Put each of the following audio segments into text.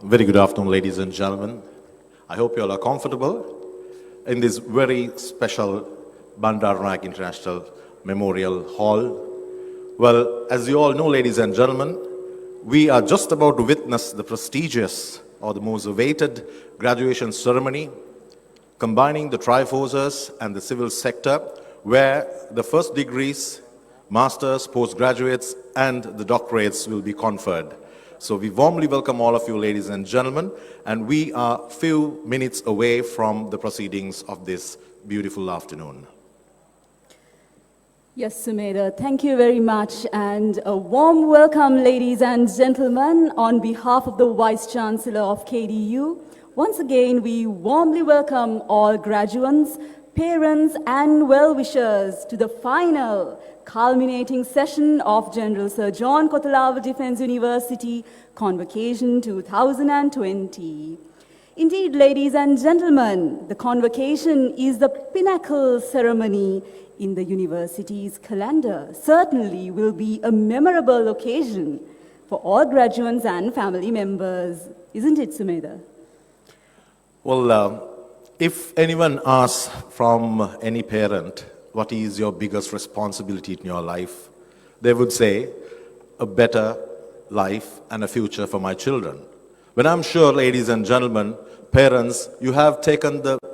Very good afternoon, ladies and gentlemen. I hope you all are comfortable in this very special Bandar Naik International Memorial Hall. Well, as you all know, ladies and gentlemen, we are just about to witness the prestigious or the most awaited graduation ceremony combining the Triforces and the civil sector, where the first degrees, masters, postgraduates, and the doctorates will be conferred. So we warmly welcome all of you, ladies and gentlemen, and we are few minutes away from the proceedings of this beautiful afternoon. Yes, Sumedha, thank you very much, and a warm welcome, ladies and gentlemen, on behalf of the Vice-Chancellor of KDU. Once again, we warmly welcome all graduates, parents, and well-wishers to the final culminating session of General Sir John Kothawala Defence University Convocation 2020. Indeed, ladies and gentlemen, the convocation is the pinnacle ceremony in the university's calendar. Certainly will be a memorable occasion for all graduates and family members. Isn't it, Sumedha? Well, if anyone asks from any parent, what is your biggest responsibility in your life? They would say, a better life and a future for my children. But I'm sure, ladies and gentlemen, parents, you have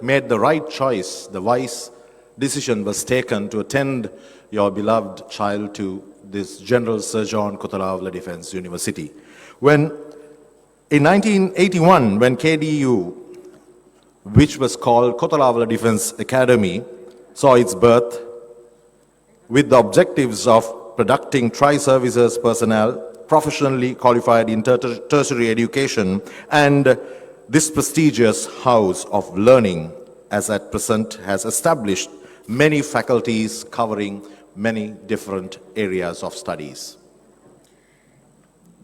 made the right choice. The wise decision was taken to attend your beloved child to this General Sir John Kothawala Defence University. In 1981, when KDU, which was called Kothawala Defence Academy, saw its birth with the objectives of producing tri-services personnel, professionally qualified in tertiary education, and this prestigious house of learning, as at present, has established many faculties covering many different areas of studies.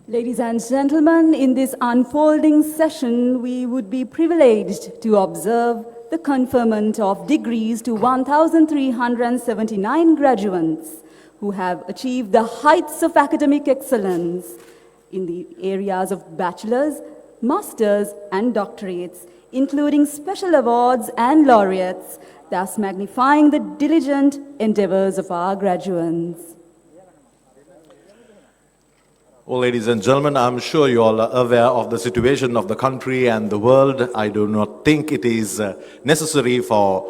Ladies and gentlemen, in this unfolding session, we would be privileged to observe the conferment of degrees to 1,379 graduates who have achieved the heights of academic excellence in the areas of bachelor's, master's, and doctorates, including special awards and laureates, thus magnifying the diligent endeavors of our graduates. Well, ladies and gentlemen, I'm sure you all are aware of the situation of the country and the world. I do not think it is necessary for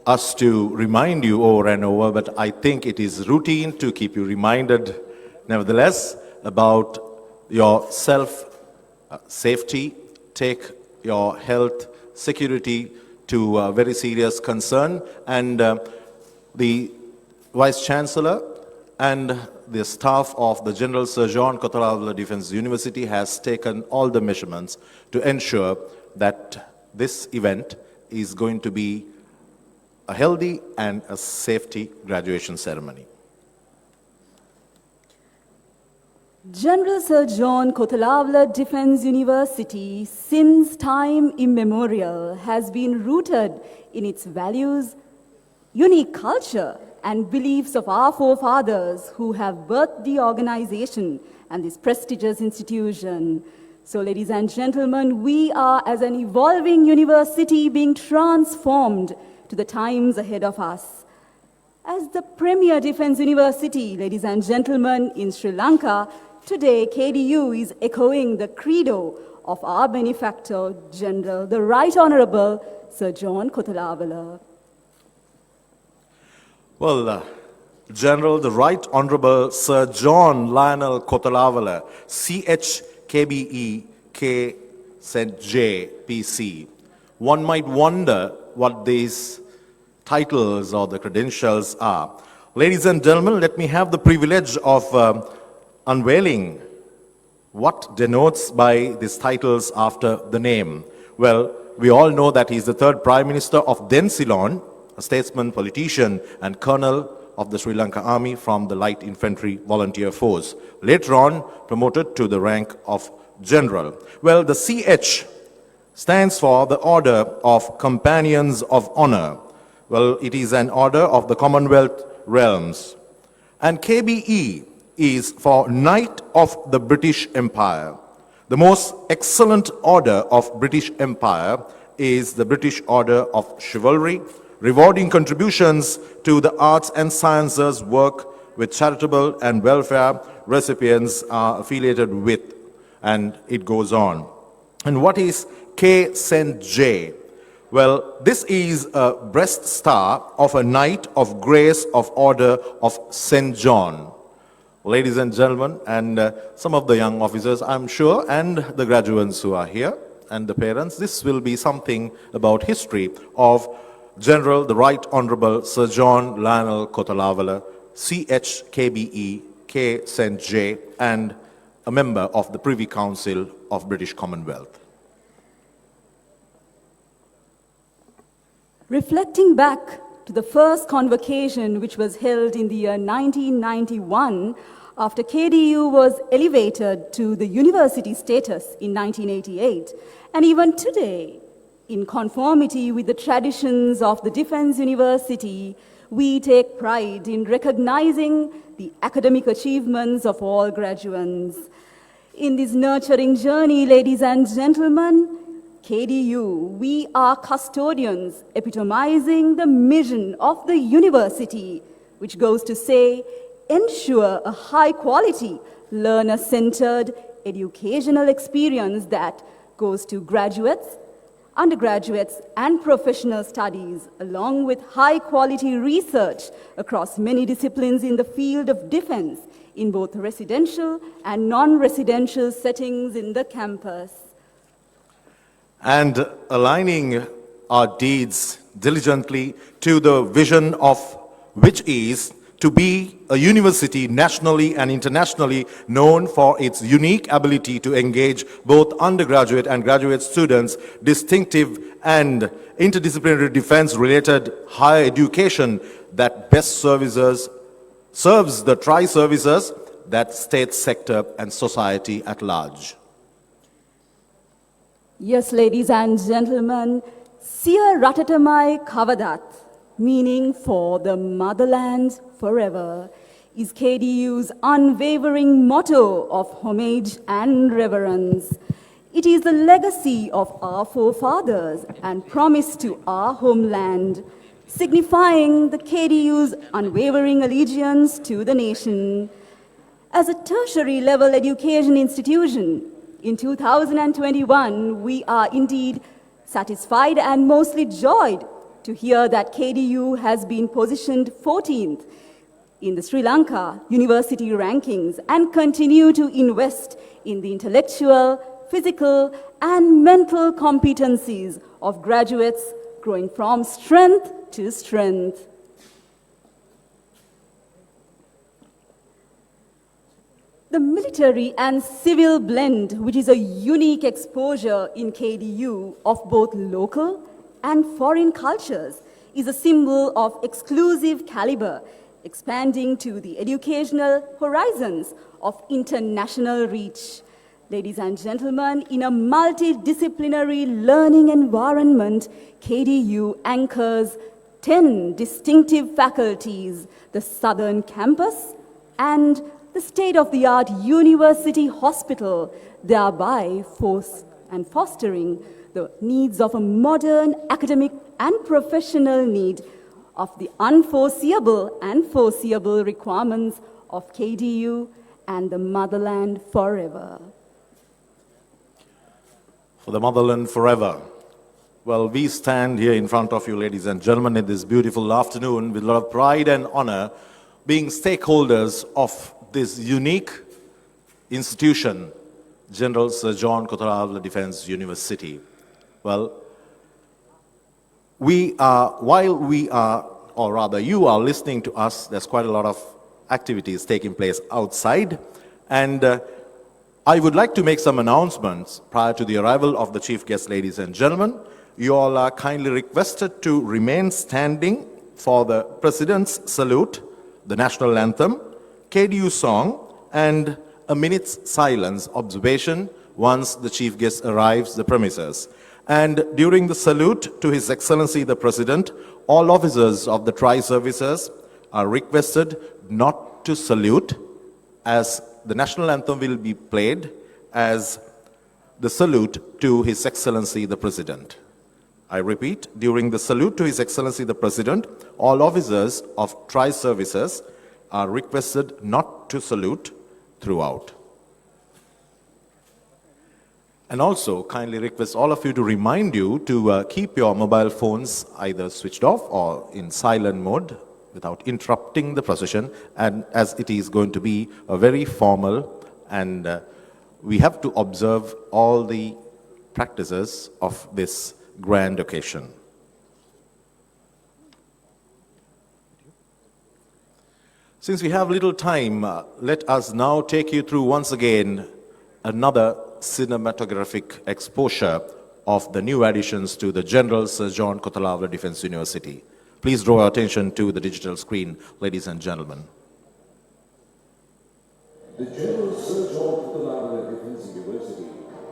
us to remind you over and over, but I think it is routine to keep you reminded, nevertheless, about your self-safety. Take your health security to a very serious concern, and the Vice-Chancellor and the staff of the General Sir John Kothawala Defence University has taken all the measurements to ensure that this event is going to be a healthy and a safety graduation ceremony. General Sir John Kothawala Defence University, since time immemorial, has been rooted in its values, unique culture, and beliefs of our forefathers who have birthed the organization and this prestigious institution. So, ladies and gentlemen, we are, as an evolving university, being transformed to the times ahead of us. As the premier defense university, ladies and gentlemen, in Sri Lanka, today KDU is echoing the credo of our benefactor, General, the Right Honorable Sir John Kothawala. Well, General, the Right Honorable Sir John Lionel Kothawala, CHKBE K St. J PC. One might wonder what these titles or the credentials are. Ladies and gentlemen, let me have the privilege of unveiling what denotes by these titles after the name. Well, we all know that he's the third Prime Minister of then Ceylon, a statesman, politician, and colonel of the Sri Lanka Army from the Light Infantry Volunteer Force, later on promoted to the rank of general. Well, the CH stands for the Order of Companions of Honor. Well, it is an order of the Commonwealth Realms. And KBE is for Knight of the British Empire. The most excellent order of British Empire is the British Order of Chivalry, rewarding contributions to the arts and sciences work with charitable and welfare recipients are affiliated with, and it goes on. And what is K. St. J? Well, this is a breast star of a Knight of Grace of Order of St. John. Ladies and gentlemen, and some of the young officers, I'm sure, and the graduates who are here, and the parents, this will be something about history of General the Right Honorable Sir John Lionel Kothalavala, CHKBE, K. St. J, and a member of the Privy Council of British Commonwealth. Reflecting back to the first convocation, which was held in the year 1991, after KDU was elevated to the university status in 1988, and even today, in conformity with the traditions of the Defence University, we take pride in recognizing the academic achievements of all graduates. In this nurturing journey, ladies and gentlemen, KDU, we are custodians epitomizing the mission of the university, which goes to say, ensure a high-quality, learner-centered educational experience that goes to graduates, undergraduates, and professional studies, along with high-quality research across many disciplines in the field of defense, in both residential and non-residential settings in the campus. And aligning our deeds diligently to the vision of which is to be a university nationally and internationally known for its unique ability to engage both undergraduate and graduate students, distinctive and interdisciplinary defense-related higher education that best serves the tri-services, that state sector and society at large. Yes, ladies and gentlemen, Siya Ratatamai Kavadat, meaning for the motherland forever, is KDU's unwavering motto of homage and reverence. It is the legacy of our forefathers and promise to our homeland, signifying the KDU's unwavering allegiance to the nation. As a tertiary level education institution, in 2021, we are indeed satisfied and mostly joyed to hear that KDU has been positioned 14th in the Sri Lanka university rankings and continue to invest in the intellectual, physical, and mental competencies of graduates growing from strength to strength. The military and civil blend, which is a unique exposure in KDU of both local and foreign cultures, is a symbol of exclusive caliber, expanding to the educational horizons of international reach. Ladies and gentlemen, in a multidisciplinary learning environment, KDU anchors 10 distinctive faculties, the Southern Campus and the state-of-the-art University Hospital, thereby fostering the needs of a modern academic and professional need of the unforeseeable and foreseeable requirements of KDU and the motherland forever. For the motherland forever. Well, we stand here in front of you, ladies and gentlemen, in this beautiful afternoon with a lot of pride and honor, being stakeholders of this unique institution, General Sir John Kothalavala Defence University. Well, while we are, or rather you are listening to us, there's quite a lot of activities taking place outside, and I would like to make some announcements prior to the arrival of the chief guest, ladies and gentlemen. You all are kindly requested to remain standing for the President's salute, the national anthem, KDU song, and a minute's silence observation once the chief guest arrives the premises. And during the salute to His Excellency the President, all officers of the tri-services are requested not to salute, as the national anthem will be played as the salute to His Excellency the President. I repeat, during the salute to His Excellency the President, all officers of tri-services are requested not to salute throughout. And also, kindly request all of you to remind you to keep your mobile phones either switched off or in silent mode without interrupting the procession, and as it is going to be a very formal and we have to observe all the practices of this grand occasion. Since we have little time, let us now take you through once again another cinematographic exposure of the new additions to the General Sir John Kothawala Defence University. Please draw your attention to the digital screen, ladies and gentlemen. The General Sir John Kothawala Defence University,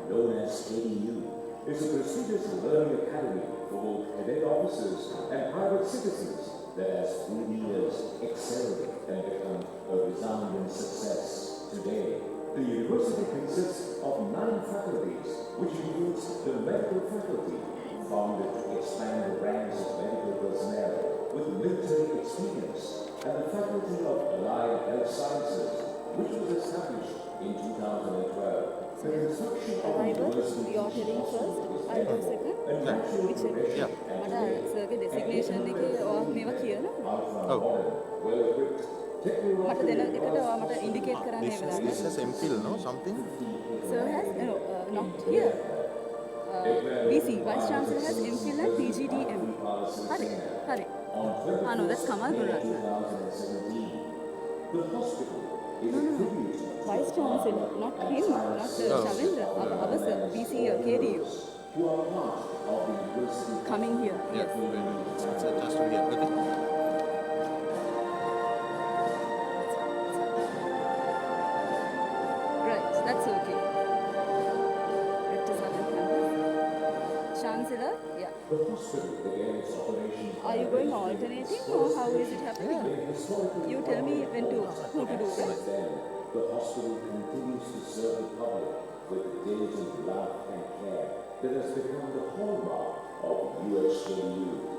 known as KDU, is a prestigious learning academy for both cadet officers and private citizens that has through the years excelled and become a resounding success. Today, the university consists of 9 faculties, which includes the medical faculty, founded to expand the ranks of medical personnel with military experience, and the faculty of Allied Health Sciences, which was established in 2012. The construction of the university you're heading first, I'll go second. Which Yeah. සර්ගේ designation එකේ ඔයා මේවා කියනවා. well-equipped, මට දෙන එකට ඔයා මට indicate කරන්න ඒ වෙලාවට. This has MPhil, no? Something? Sir has not here. VC Vice Chancellor has MPhil and PGDM. හරි. හරි. no, that's Kamal Gulratna. 2017. The hospital is a tribute Vice Chancellor, not him, not Shavendra. Our sir, VC KDU. who are part of the university. Coming here. Yes. It's attached to here. Okay. Right, that's okay. Back to Southern campus. Chancellor, yeah. The hospital began its operation Are you going alternating or how is it happening? You tell me when to, who to do it. then. The hospital continues to serve the public with the diligent love and care that has become the hallmark of UHKU.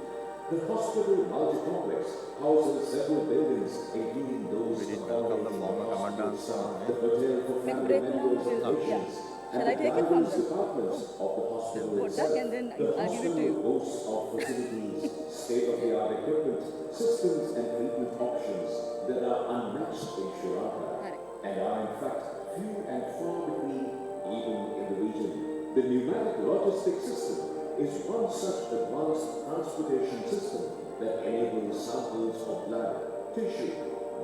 The hospital multi-complex houses several buildings, including those We didn't welcome the former commandant. the hotel for With family break members now, and yeah. patients, Shall I take it from various them? departments of the hospital Put itself. that and then The I'll give it to hospital you. boasts of facilities, state-of-the-art equipment, systems and treatment options that are unmatched in Sri Lanka Right. and are in fact few and far between even in the region. The pneumatic logistic system is one such advanced transportation system that enables samples of blood, tissue,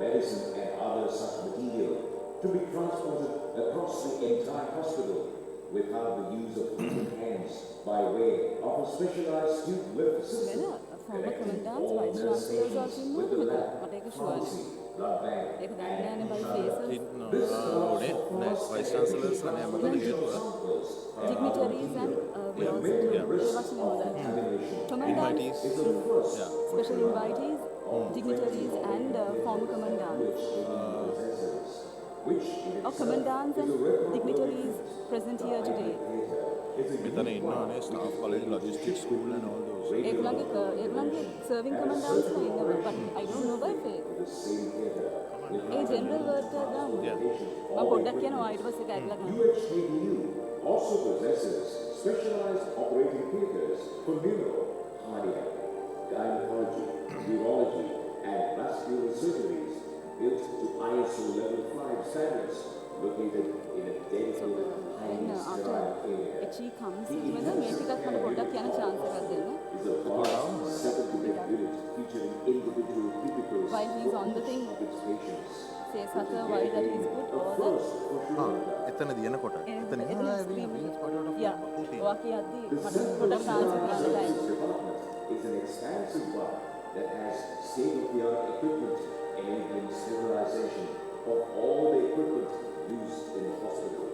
medicine and other such material to be transported across the entire hospital without the use of human hands by way of a specialized tube lift system. When a former commandants, vice chancellors also With the know, lab, but take a sure. pharmacy, blood bank, ඒක දන්නේ නැහැ by faces. Vice Chancellors and Dignitaries and we also do. ඒ වචනේ හොඳයි. Commandants, special invitees, dignitaries and former commandants. Our commandants and dignitaries present here today. මෙතන ඉන්නවනේ staff college, logistics school and all those. ඒගොල්ලන්ගේ serving commandants ලා ඉන්නවා, but I don't know by face. A general word එක ගන්න. මම පොඩ්ඩක් කියනවා ඊට පස්සේ ඒක ඇදලා ගන්න. UHKU also possesses specialized operating theaters for neuro, cardiac, gynecology, urology, and vascular surgeries built to ISO level 5 standards, located in a dedicated, highly And after sterile area. HE comes, even the මේ ටිකක් මට පොඩ්ඩක් කියන්න chance එකක් දෙන්න. Is a vast 7-bed unit featuring individual cubicles While he's on the thing, for its patients. say Satya why that is good or that. First, for Sri Lanka, එතනදී එනකොට. එතන Yeah. ඔයා කියද්දි මට පොඩ්ඩක් chance එකක් ගන්න time. department is an expansive one that has state-of-the-art equipment enabling sterilization of all the equipment used in the hospital.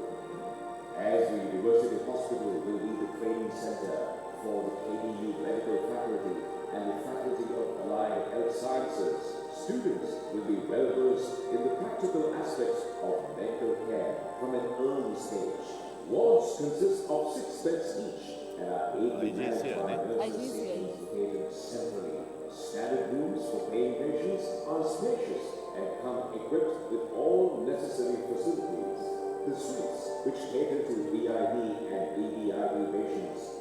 As the University Hospital will be the training center for the KDU Medical Faculty and the Faculty of Allied Health Sciences, students will be well versed in the practical aspects of medical care from an early stage. Wards consist of 6 beds each and are ably managed IGC, by nurses IGC. located centrally. Standard rooms for paying patients are spacious and come equipped with all necessary facilities. The suites, which cater to VIB and VVIP patients,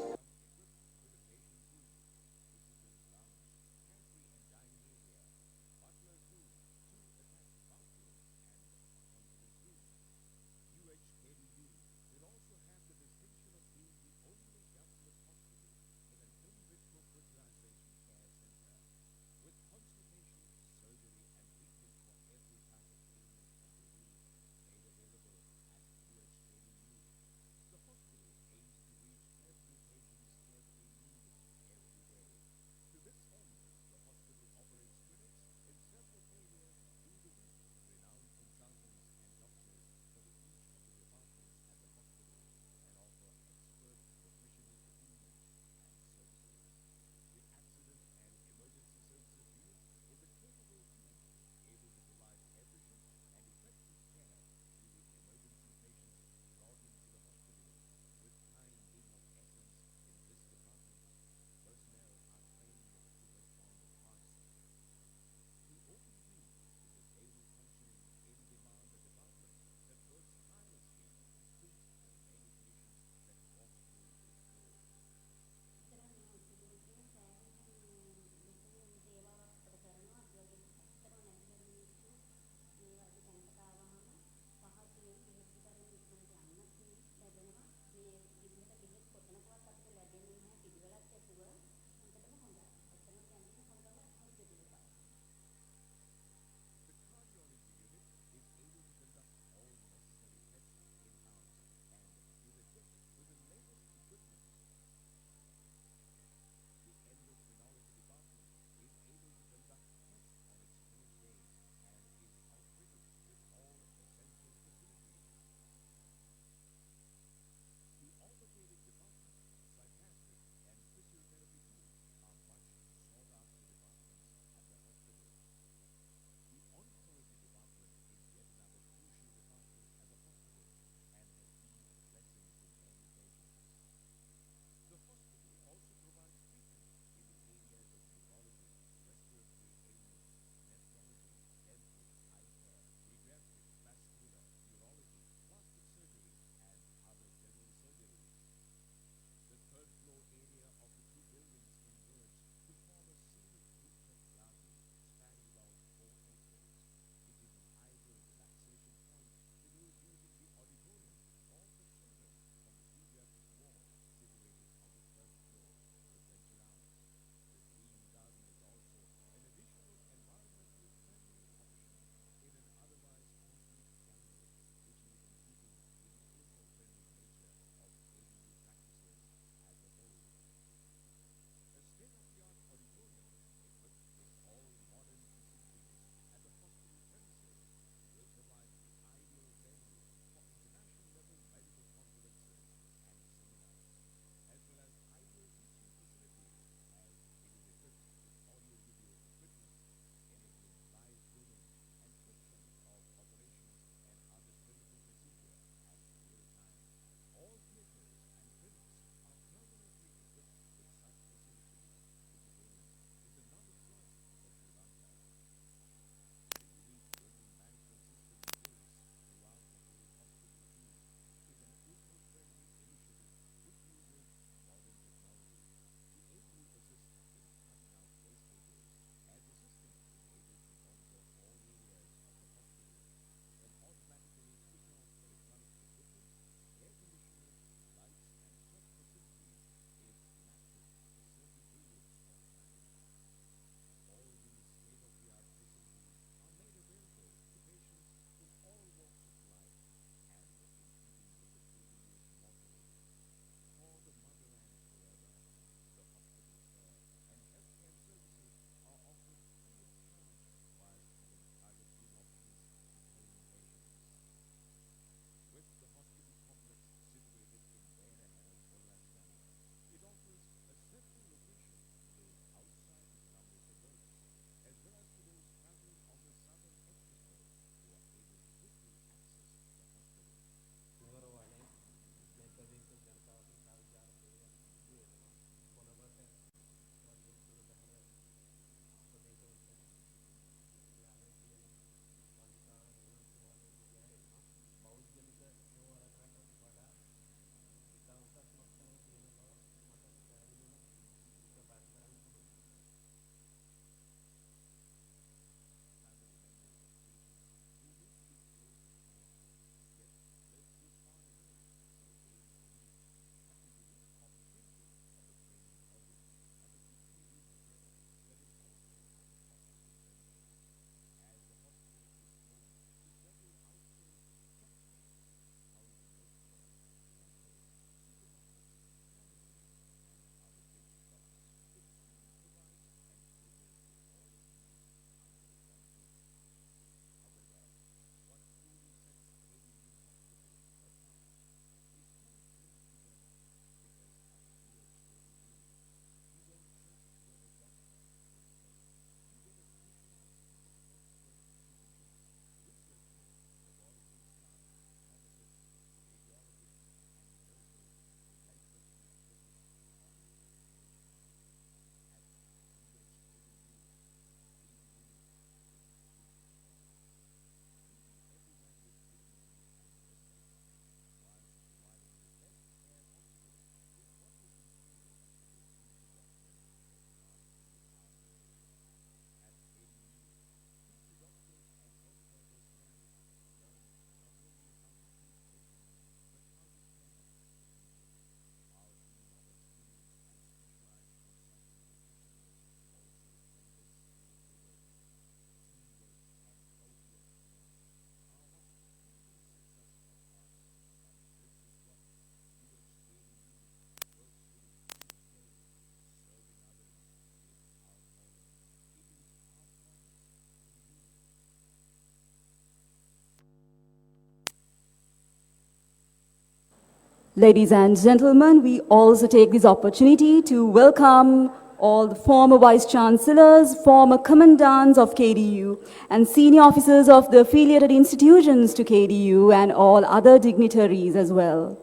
Ladies and gentlemen, we also take this opportunity to welcome all the former Vice Chancellors, former Commandants of KDU, and senior officers of the affiliated institutions to KDU, and all other dignitaries as well.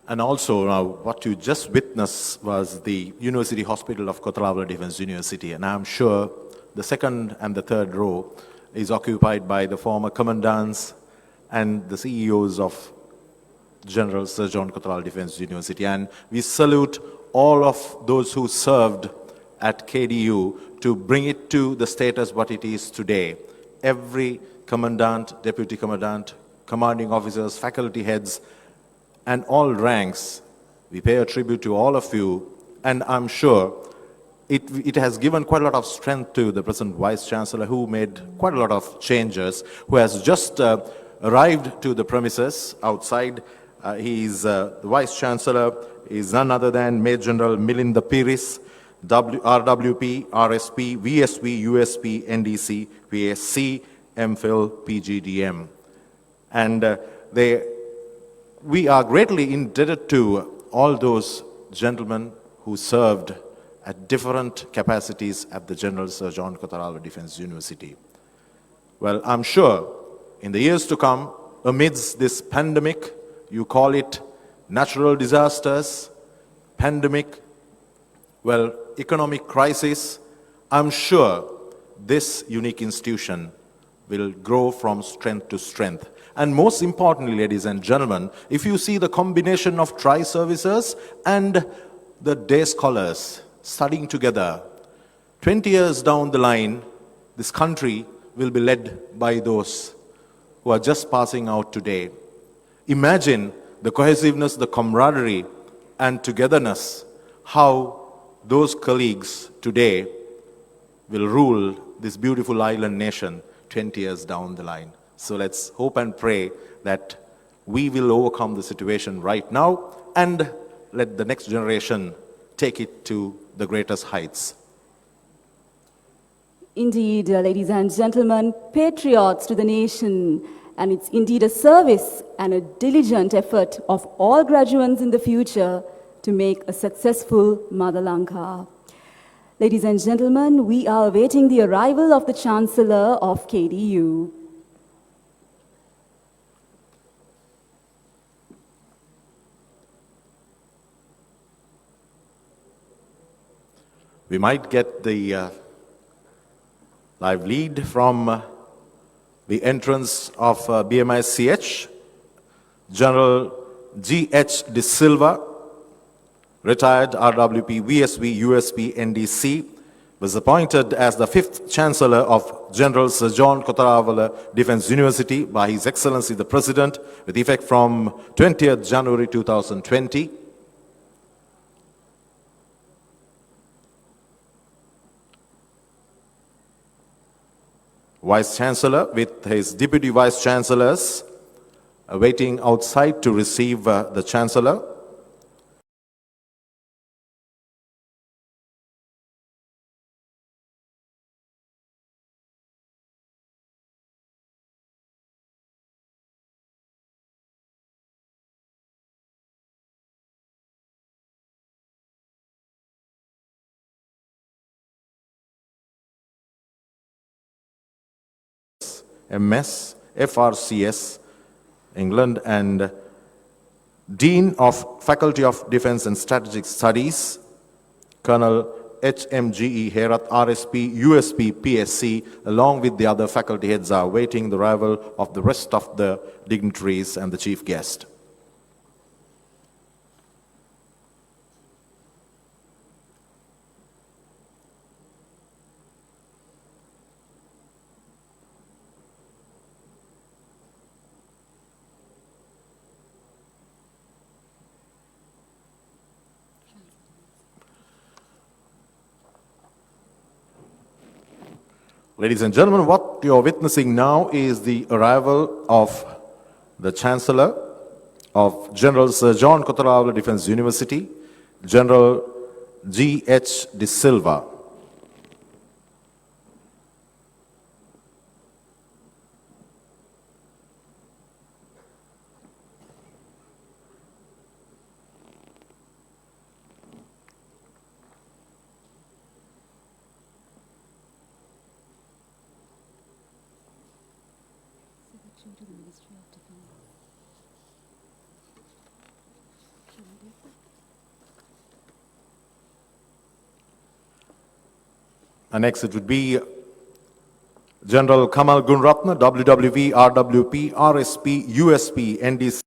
And also, now, what you just witnessed was the University Hospital of Kotharavala Defense University, and I'm sure the second and the third row is occupied by the former commandants and the CEOs of General Sir John Kotharavala Defense University. And we salute all of those who served at KDU to bring it to the status what it is today. Every commandant, deputy commandant, commanding officers, faculty heads, and all ranks, we pay a tribute to all of you, and I'm sure it has given quite a lot of strength to the present Vice Chancellor, who made quite a lot of changes, who has just arrived to the premises outside. The Vice Chancellor is none other than Major General Milinda Piris, RWP, RSP, VSP, USP, NDC, VSC, MPhil, PGDM. And we are greatly indebted to all those gentlemen who served at different capacities at the General Sir John Kotharavala Defense University. Well, I'm sure in the years to come, amidst this pandemic, you call it natural disasters, pandemic, well, economic crisis, I'm sure this unique institution will grow from strength to strength. And most importantly, ladies and gentlemen, if you see the combination of tri-services and the day scholars studying together, 20 years down the line, this country will be led by those who are just passing out today. Imagine the cohesiveness, the camaraderie, and togetherness, how those colleagues today will rule this beautiful island nation 20 years down the line. So let's hope and pray that we will overcome the situation right now and let the next generation take it to the greatest heights. Indeed, ladies and gentlemen, patriots to the nation, and it's indeed a service and a diligent effort of all graduates in the future to make a successful Mother Lanka. Ladies and gentlemen, we are awaiting the arrival of the Chancellor of KDU. We might get the live lead from the entrance of BMICH, General G.H. De Silva, retired RWP, VSP, USP, NDC, was appointed as the 5th Chancellor of General Sir John Kotharavala Defense University by His Excellency the President with effect from 20th January 2020. Vice Chancellor with his Deputy Vice Chancellors waiting outside to receive the Chancellor. MS, FRCS, England, and Dean of Faculty of Defense and Strategic Studies, Colonel HMGE Herath, RSP, USP, PSC, along with the other faculty heads are awaiting the arrival of the rest of the dignitaries and the chief guest. Ladies and gentlemen, what you are witnessing now is the arrival of the Chancellor of General Sir John Kotharavala Defense University, General G.H. De Silva. And next it would be General Kamal Gunratna, WWV, RWP, RSP, USP, NDC.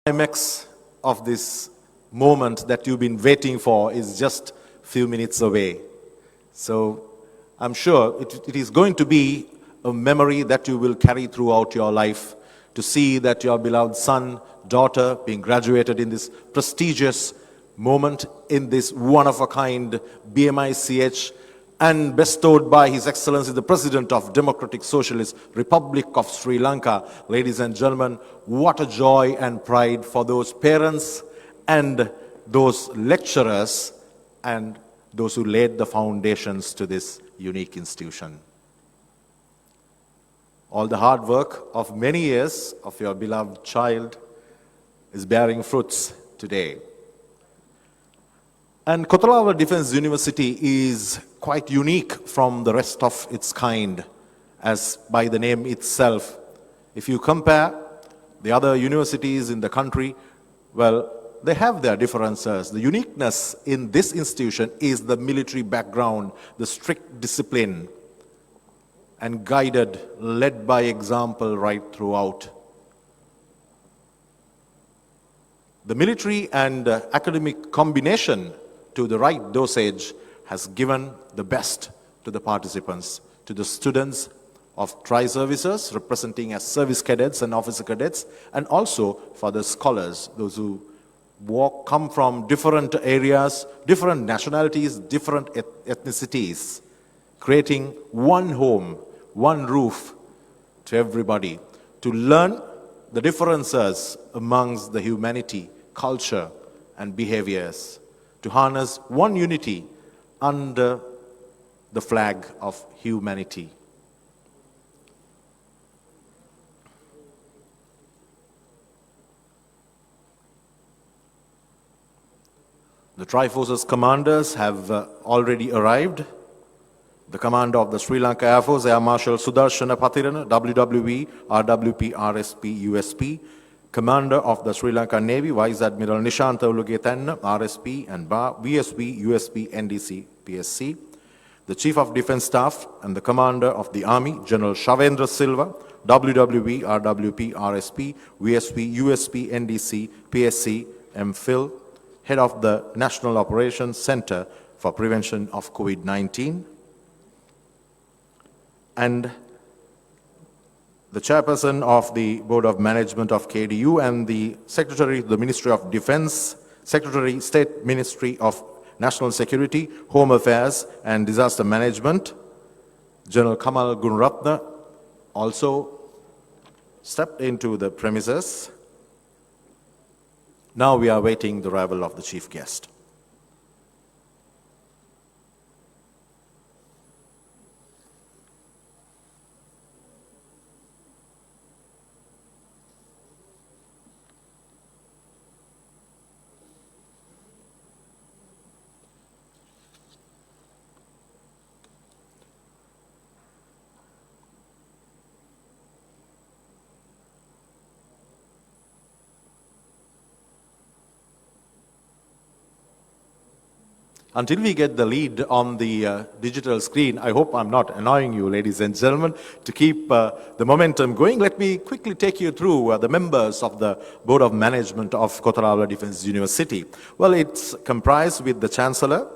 Climax of this moment that you've been waiting for is just a few minutes away. So I'm sure it is going to be a memory that you will carry throughout your life, to see that your beloved son, daughter being graduated in this prestigious moment, in this one-of-a-kind BMICH, and bestowed by His Excellency the President of Democratic Socialist Republic of Sri Lanka. Ladies and gentlemen, what a joy and pride for those parents and those lecturers and those who laid the foundations to this unique institution. All the hard work of many years of your beloved child is bearing fruits today. And Kotalava Defense University is quite unique from the rest of its kind, as by the name itself. If you compare the other universities in the country, well, they have their differences. The uniqueness in this institution is the military background, the strict discipline, and guided, led by example right throughout. The military and academic combination to the right dosage has given the best to the participants, to the students of tri-services representing as service cadets and officer cadets, and also for the scholars, those who come from different areas, different nationalities, different ethnicities, creating one home, one roof to everybody, to learn the differences amongst the humanity, culture, and behaviors, to harness one unity under the flag of humanity. The Triforces commanders have already arrived. The commander of the Sri Lanka Air Force, Air Marshal Sudarshana Pathirana, WWV, RWP, RSP, USP. Commander of the Sri Lanka Navy, Vice Admiral Nishantha Ulugetanna, RSP and VSP, USP, NDC, PSC. The Chief of Defence Staff and the Commander of the Army, General Shavendra Silva, WWV, RWP, RSP, VSP, USP, NDC, PSC, MPhil, Head of the National Operations Center for Prevention of COVID-19. And the chairperson of the Board of Management of KDU and the Secretary to the Ministry of Defense, Secretary, State Ministry of National Security, Home Affairs and Disaster Management, General Kamal Gunratna, also stepped into the premises. Now we are awaiting the arrival of the chief guest. Until we get the lead on the digital screen, I hope I'm not annoying you, ladies and gentlemen. To keep the momentum going, let me quickly take you through the members of the Board of Management of Kotalava Defense University. Well, it's comprised with the Chancellor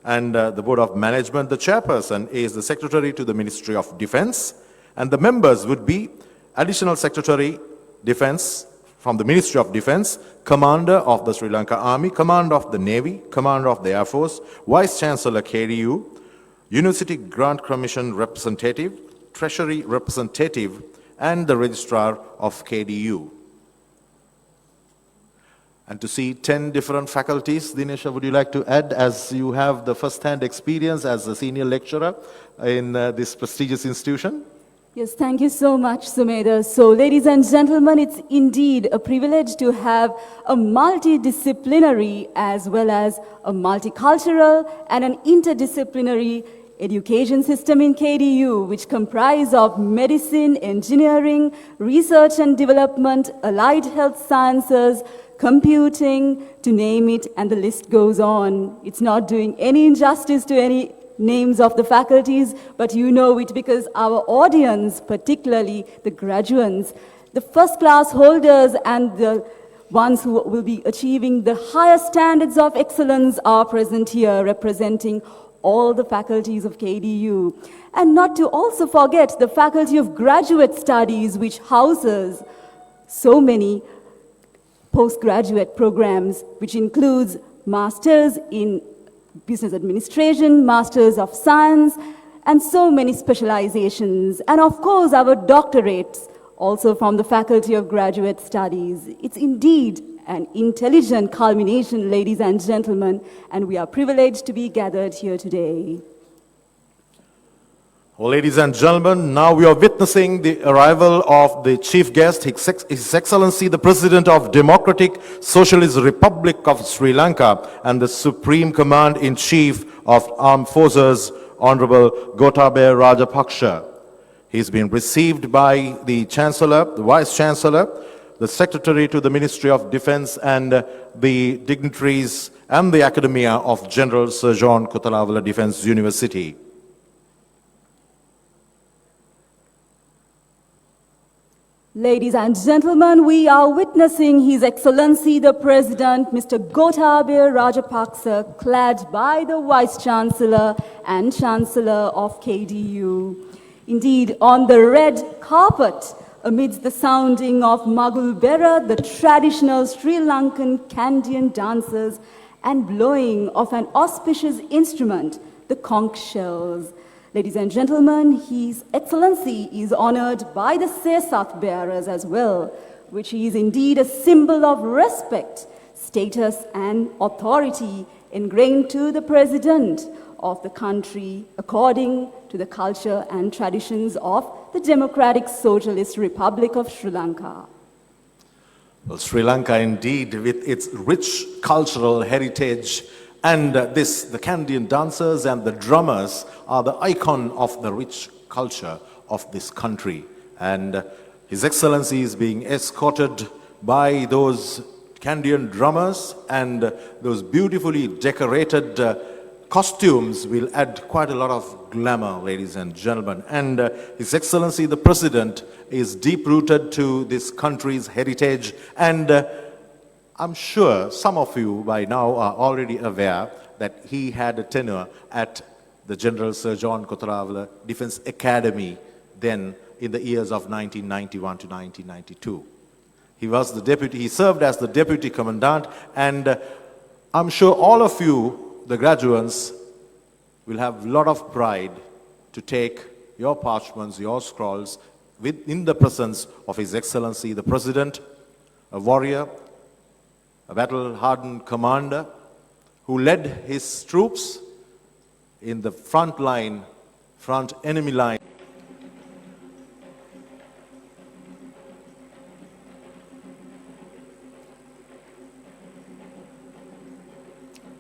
And the Board of Management, the chairperson is the Secretary to the Ministry of Defense, and the members would be Additional Secretary Defense from the Ministry of Defense, Commander of the Sri Lanka Army, Commander of the Navy, Commander of the Air Force, Vice Chancellor KDU, University Grant Commission Representative, Treasury Representative, and the Registrar of KDU. And to see 10 different faculties, Dinesha, would you like to add, as you have the first-hand experience as a senior lecturer in this prestigious institution? Yes, thank you so much, Sumedha. So, ladies and gentlemen, it's indeed a privilege to have a multidisciplinary as well as a multicultural and an interdisciplinary education system in KDU, which comprise of medicine, engineering, research and development, allied health sciences, computing, to name it, and the list goes on. It's not doing any injustice to any names of the faculties, but you know it because our audience, particularly the graduates, the first class holders and the ones who will be achieving the higher standards of excellence are present here, representing all the faculties of KDU. And not to also forget the Faculty of Graduate Studies, which houses so many postgraduate programs, which includes Masters in Business Administration, Masters of Science, and so many specializations. And of course, our doctorates, also from the Faculty of Graduate Studies. It's indeed an intelligent culmination, ladies and gentlemen, and we are privileged to be gathered here today. Well, ladies and gentlemen, now we are witnessing the arrival of the chief guest, His Excellency the President of Democratic Socialist Republic of Sri Lanka and the Supreme Command-in-Chief of Armed Forces, Honorable Gotabaya Rajapaksa. He's been received by the Chancellor, the Vice Chancellor, the Secretary to the Ministry of Defense, and the dignitaries and the Academia of General Sir John Kotalawala Defense University. Ladies and gentlemen, we are witnessing His Excellency the President, Mr. Gotabaya Rajapaksa, clad by the Vice Chancellor and Chancellor of KDU. Indeed, on the red carpet, amidst the sounding of Magul Bera, the traditional Sri Lankan Kandyan dances, and blowing of an auspicious instrument, the conch shells. Ladies and gentlemen, His Excellency is honored by the Sesat bearers as well, which is indeed a symbol of respect, status, and authority ingrained to the President of the country according to the culture and traditions of the Democratic Socialist Republic of Sri Lanka. Well, Sri Lanka indeed, with its rich cultural heritage, and the Kandyan dancers and the drummers are the icon of the rich culture of this country. And His Excellency is being escorted by those Kandyan drummers, and those beautifully decorated costumes will add quite a lot of glamour, ladies and gentlemen. And His Excellency the President is deep-rooted to this country's heritage, and I'm sure some of you by now are already aware that he had a tenure at the General Sir John Kotalawala Defense Academy then in the years of 1991 to 1992. He served as the Deputy Commandant, and I'm sure all of you, the graduates, will have a lot of pride to take your parchments, your scrolls, in the presence of His Excellency the President, a warrior, a battle-hardened commander who led his troops in the front enemy line.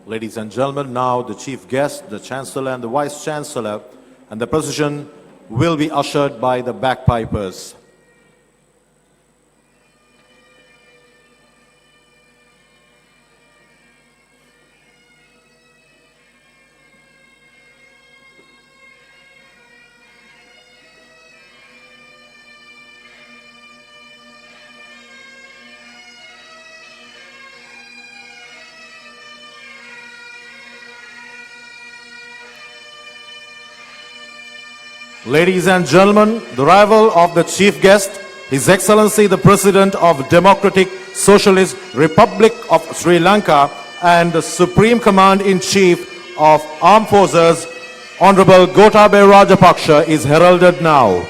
Ladies and gentlemen, now the chief guest, the Chancellor and the Vice Chancellor, and the procession will be ushered by the bagpipers. Ladies and gentlemen, the arrival of the chief guest, His Excellency the President of Democratic Socialist Republic of Sri Lanka and the Supreme Command-in-Chief of Armed Forces, Honorable Gotabaya Rajapaksa, is heralded now.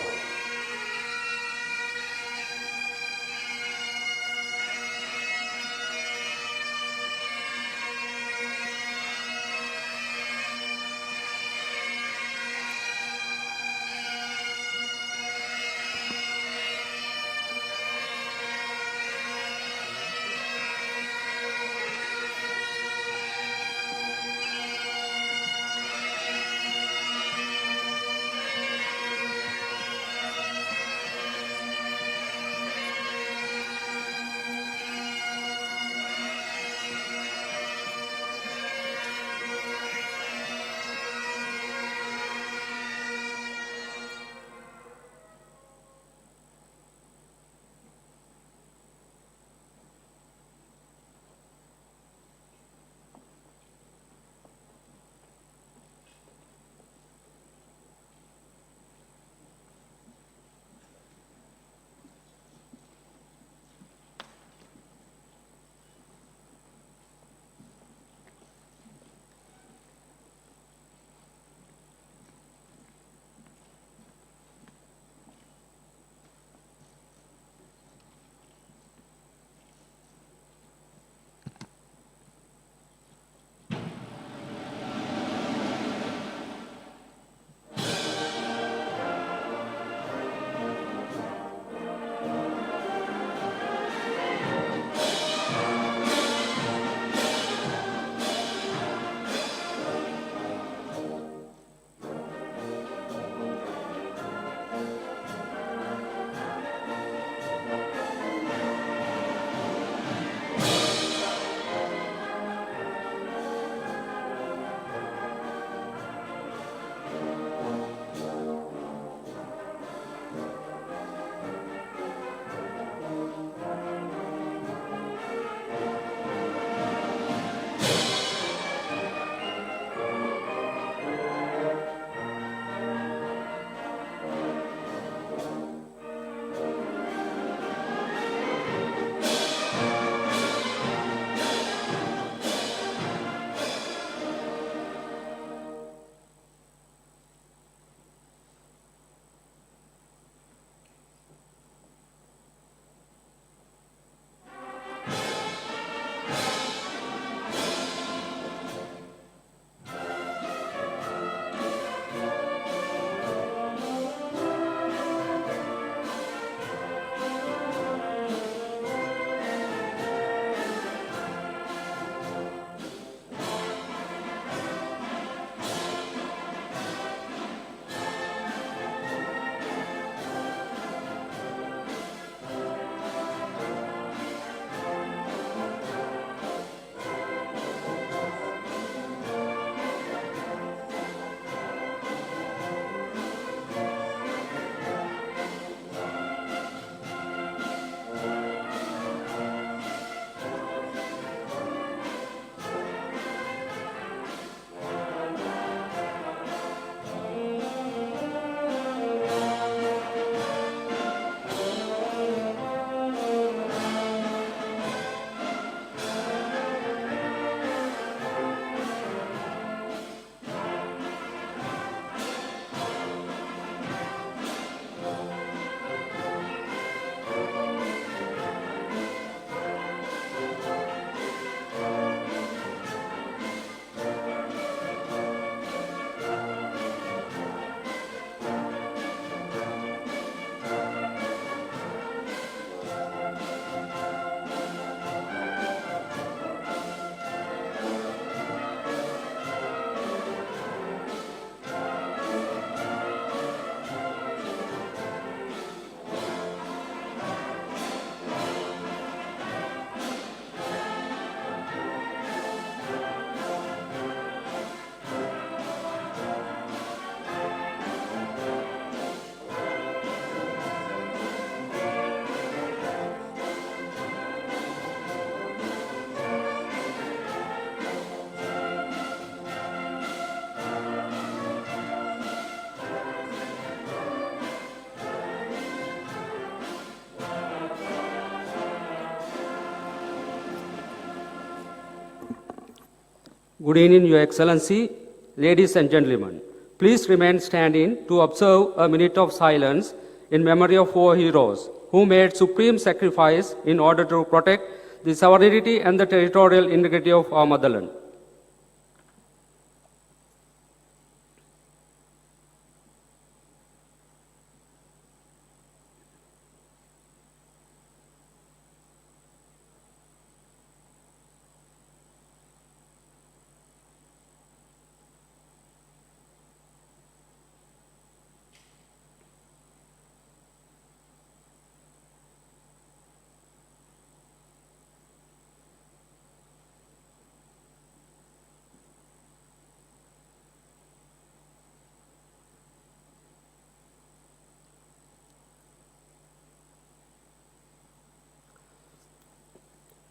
Good evening, Your Excellency, ladies and gentlemen. Please remain standing to observe a minute of silence in memory of four heroes who made supreme sacrifice in order to protect the sovereignty and the territorial integrity of our motherland.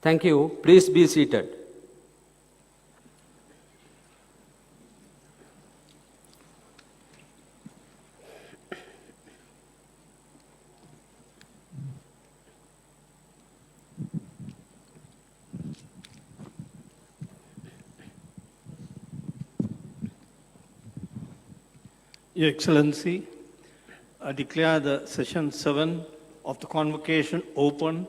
Thank you. Please be seated. Your Excellency, I declare the session 7 of the convocation open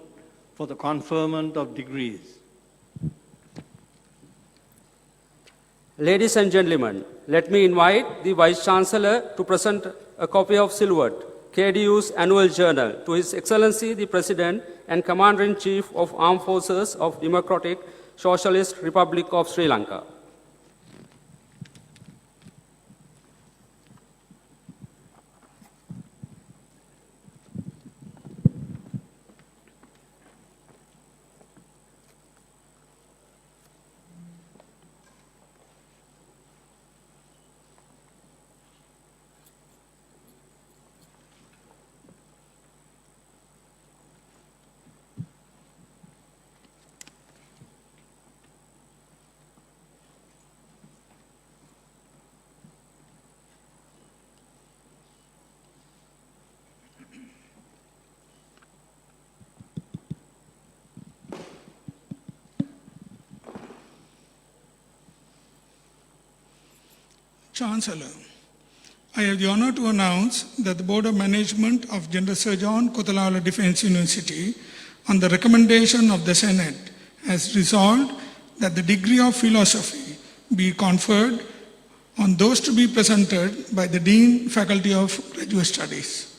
for the conferment of degrees. Ladies and gentlemen, let me invite the Vice Chancellor to present a copy of Silhouette, KDU's annual journal, to His Excellency the President and Commander-in-Chief of Armed Forces of Democratic Socialist Republic of Sri Lanka. Chancellor, I have the honor to announce that the Board of Management of General Sir John Kotalawala Defence University, on the recommendation of the Senate, has resolved that the degree of philosophy be conferred on those to be presented by the Dean, Faculty of Graduate Studies.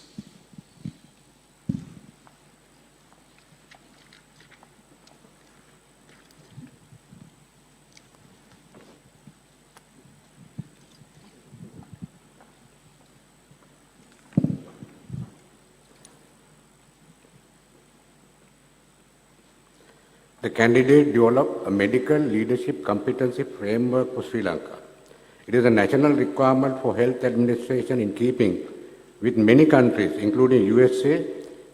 The candidate developed a medical leadership competency framework for Sri Lanka. It is a national requirement for health administration in keeping with many countries, including USA,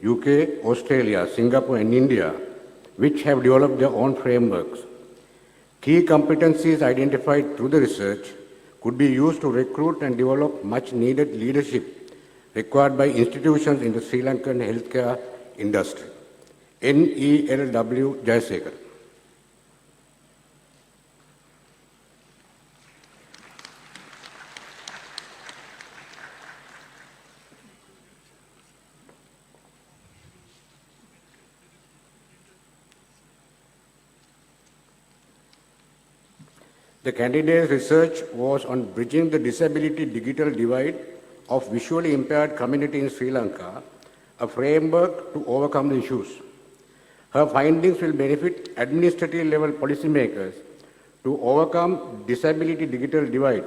UK, Australia, Singapore, and India, which have developed their own frameworks. Key competencies identified through the research could be used to recruit and develop much needed leadership required by institutions in the Sri Lankan healthcare industry. NELW Jayasekara. The candidate's research was on bridging the disability digital divide of visually impaired community in Sri Lanka, a framework to overcome the issues. Her findings will benefit administrative level policymakers to overcome disability digital divide,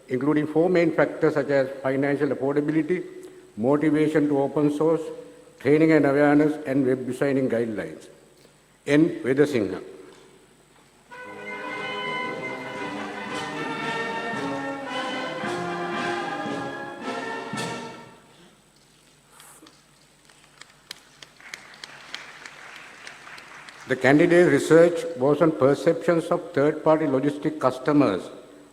including four main factors such as financial affordability, motivation to open source, training and awareness, and web designing guidelines. N. Vedasinghe. The candidate's research was on perceptions of third-party logistic customers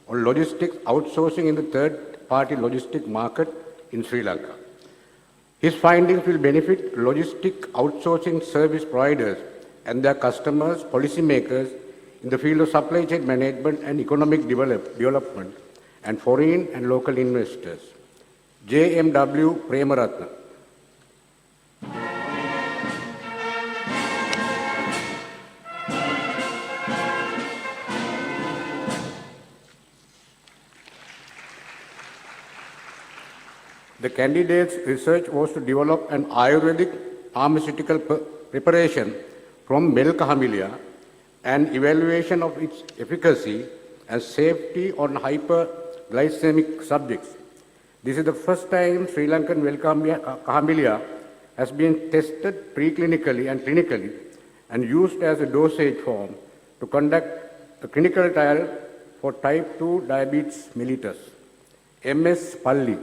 or logistics outsourcing in the third-party logistic market in Sri Lanka. His findings will benefit logistic outsourcing service providers and their customers, policymakers, in the field of supply chain management and economic development and foreign and local investors. JMW Premaratna. The candidate's research was to develop an Ayurvedic pharmaceutical preparation from milk hamilia and evaluation of its efficacy and safety on hyperglycemic subjects. This is the first time Sri Lankan milk hamilia has been tested preclinically and clinically and used as a dosage form to conduct a clinical trial for type 2 diabetes mellitus. MS Palli.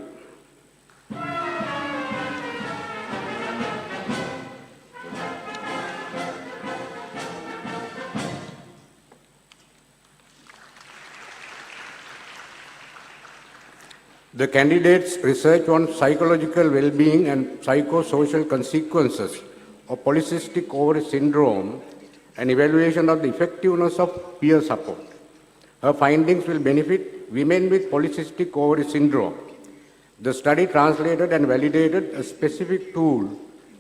The candidate's research on psychological well-being and psychosocial consequences of polycystic ovary syndrome and evaluation of the effectiveness of peer support. Her findings will benefit women with polycystic ovary syndrome. The study translated and validated a specific tool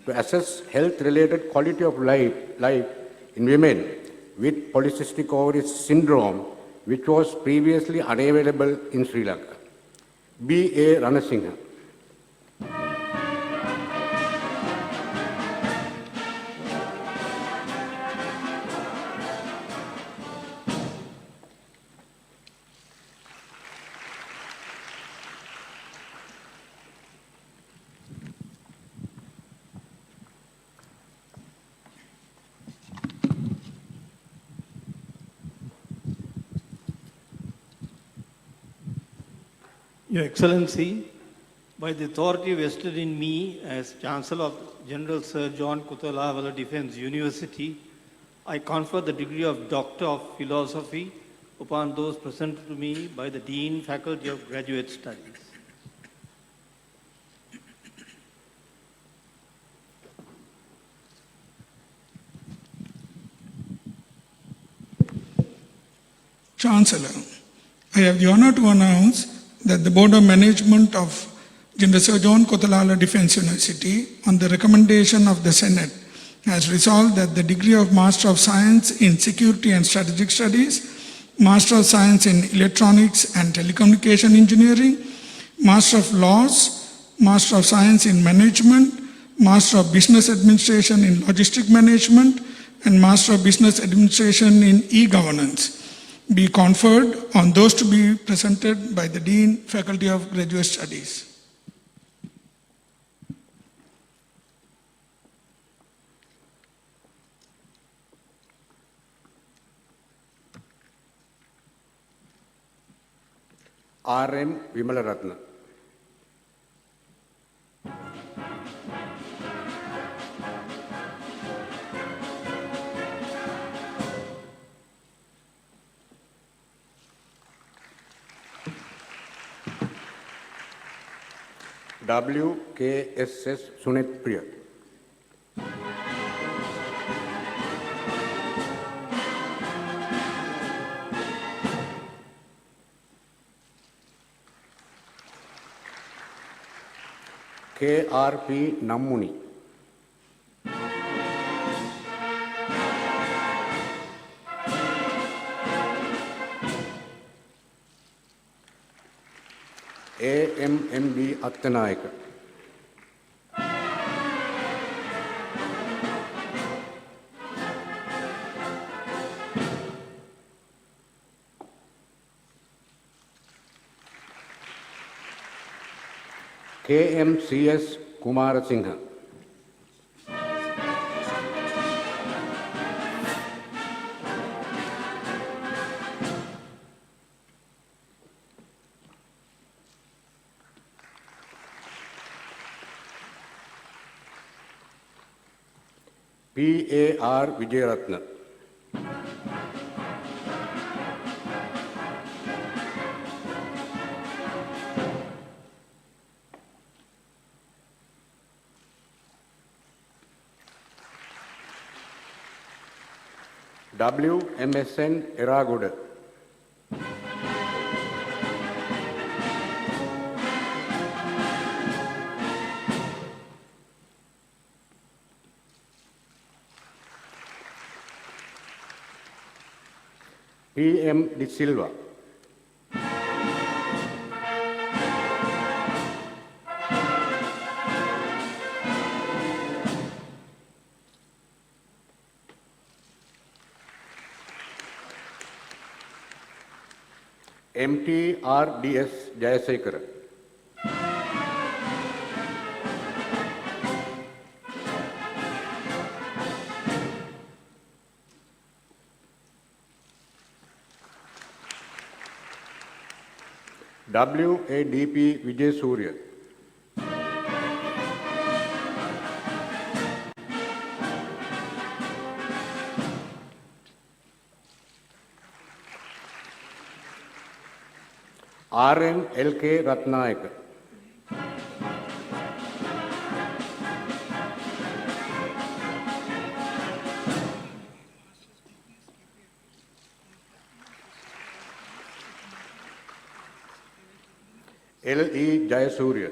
to assess health-related quality of life in women with polycystic ovary syndrome, which was previously unavailable in Sri Lanka. B.A. Ranasinghe. Your Excellency, by the authority vested in me as Chancellor of General Sir John Kutalavala Defence University, I confer the degree of Doctor of Philosophy upon those presented to me by the Dean, Faculty of Graduate Studies. Chancellor, I have the honor to announce that the Board of Management of General Sir John Kotalala Defence University, on the recommendation of the Senate, has resolved that the degree of Master of Science in Security and Strategic Studies, Master of Science in Electronics and Telecommunication Engineering, Master of Laws, Master of Science in Management, Master of Business Administration in Logistic Management, and Master of Business Administration in E-Governance be conferred on those to be presented by the Dean, Faculty of Graduate Studies. R.M. Vimalaratna. W.K.S.S. Sunetpriya. K.R.P. Nammuni. A.M.M.B. Attanayaka. K.M.C.S. Kumarasinghe. P.A.R. Vijayaratna. WMSN Eraguda. PM De Silva. MTRDS Jayasekara. WADP Vijay Surya. RM LK Ratnayaka. LE Jayasurya.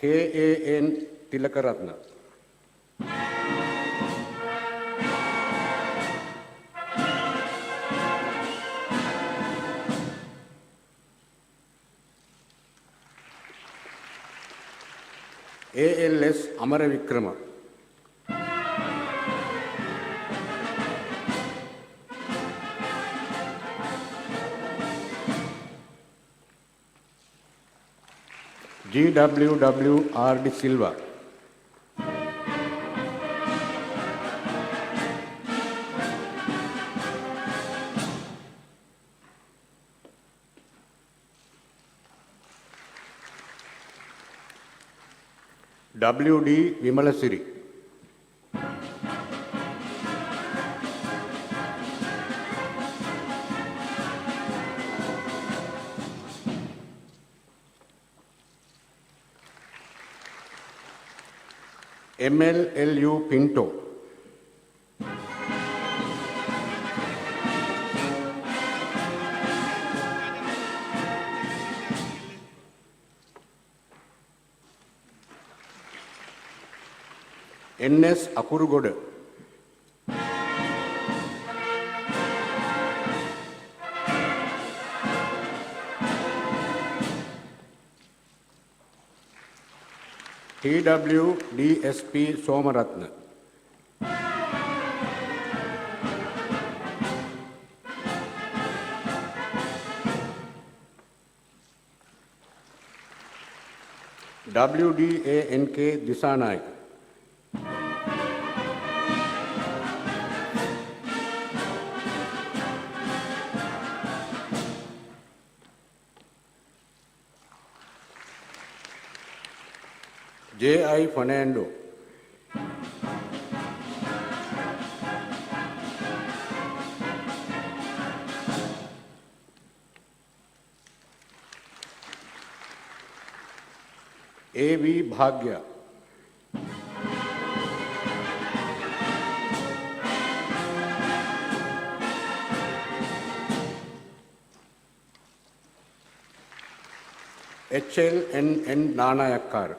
KAN Tilakaratna. ALS Amaravikrama. GWWR De Silva. WD Vimalasiri. MLLU Pinto. NS Akurugoda. TW DSP Somaratna. WDANK Disanaik. J.I. Fernando. A.V. Bhagya. HLNN Nanayakkar.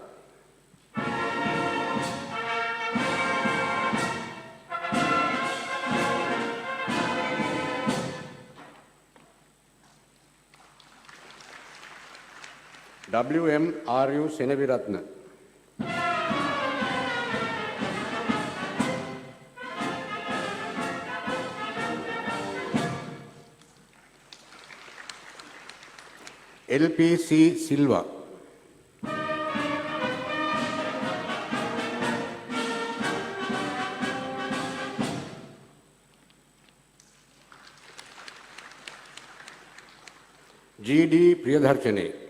WMRU Senaviratna. LPC Silva. GD Priyadharshane.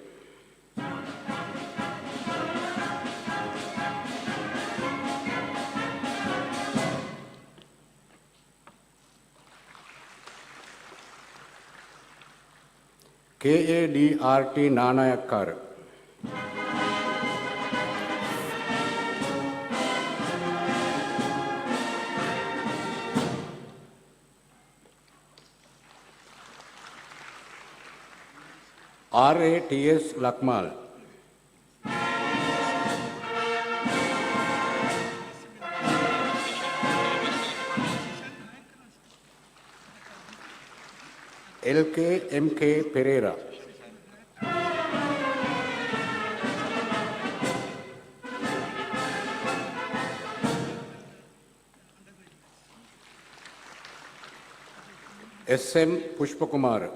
KADRT Nanayakkara. RATS Lakmal. LKMK Pereira. SM Pushpakumar.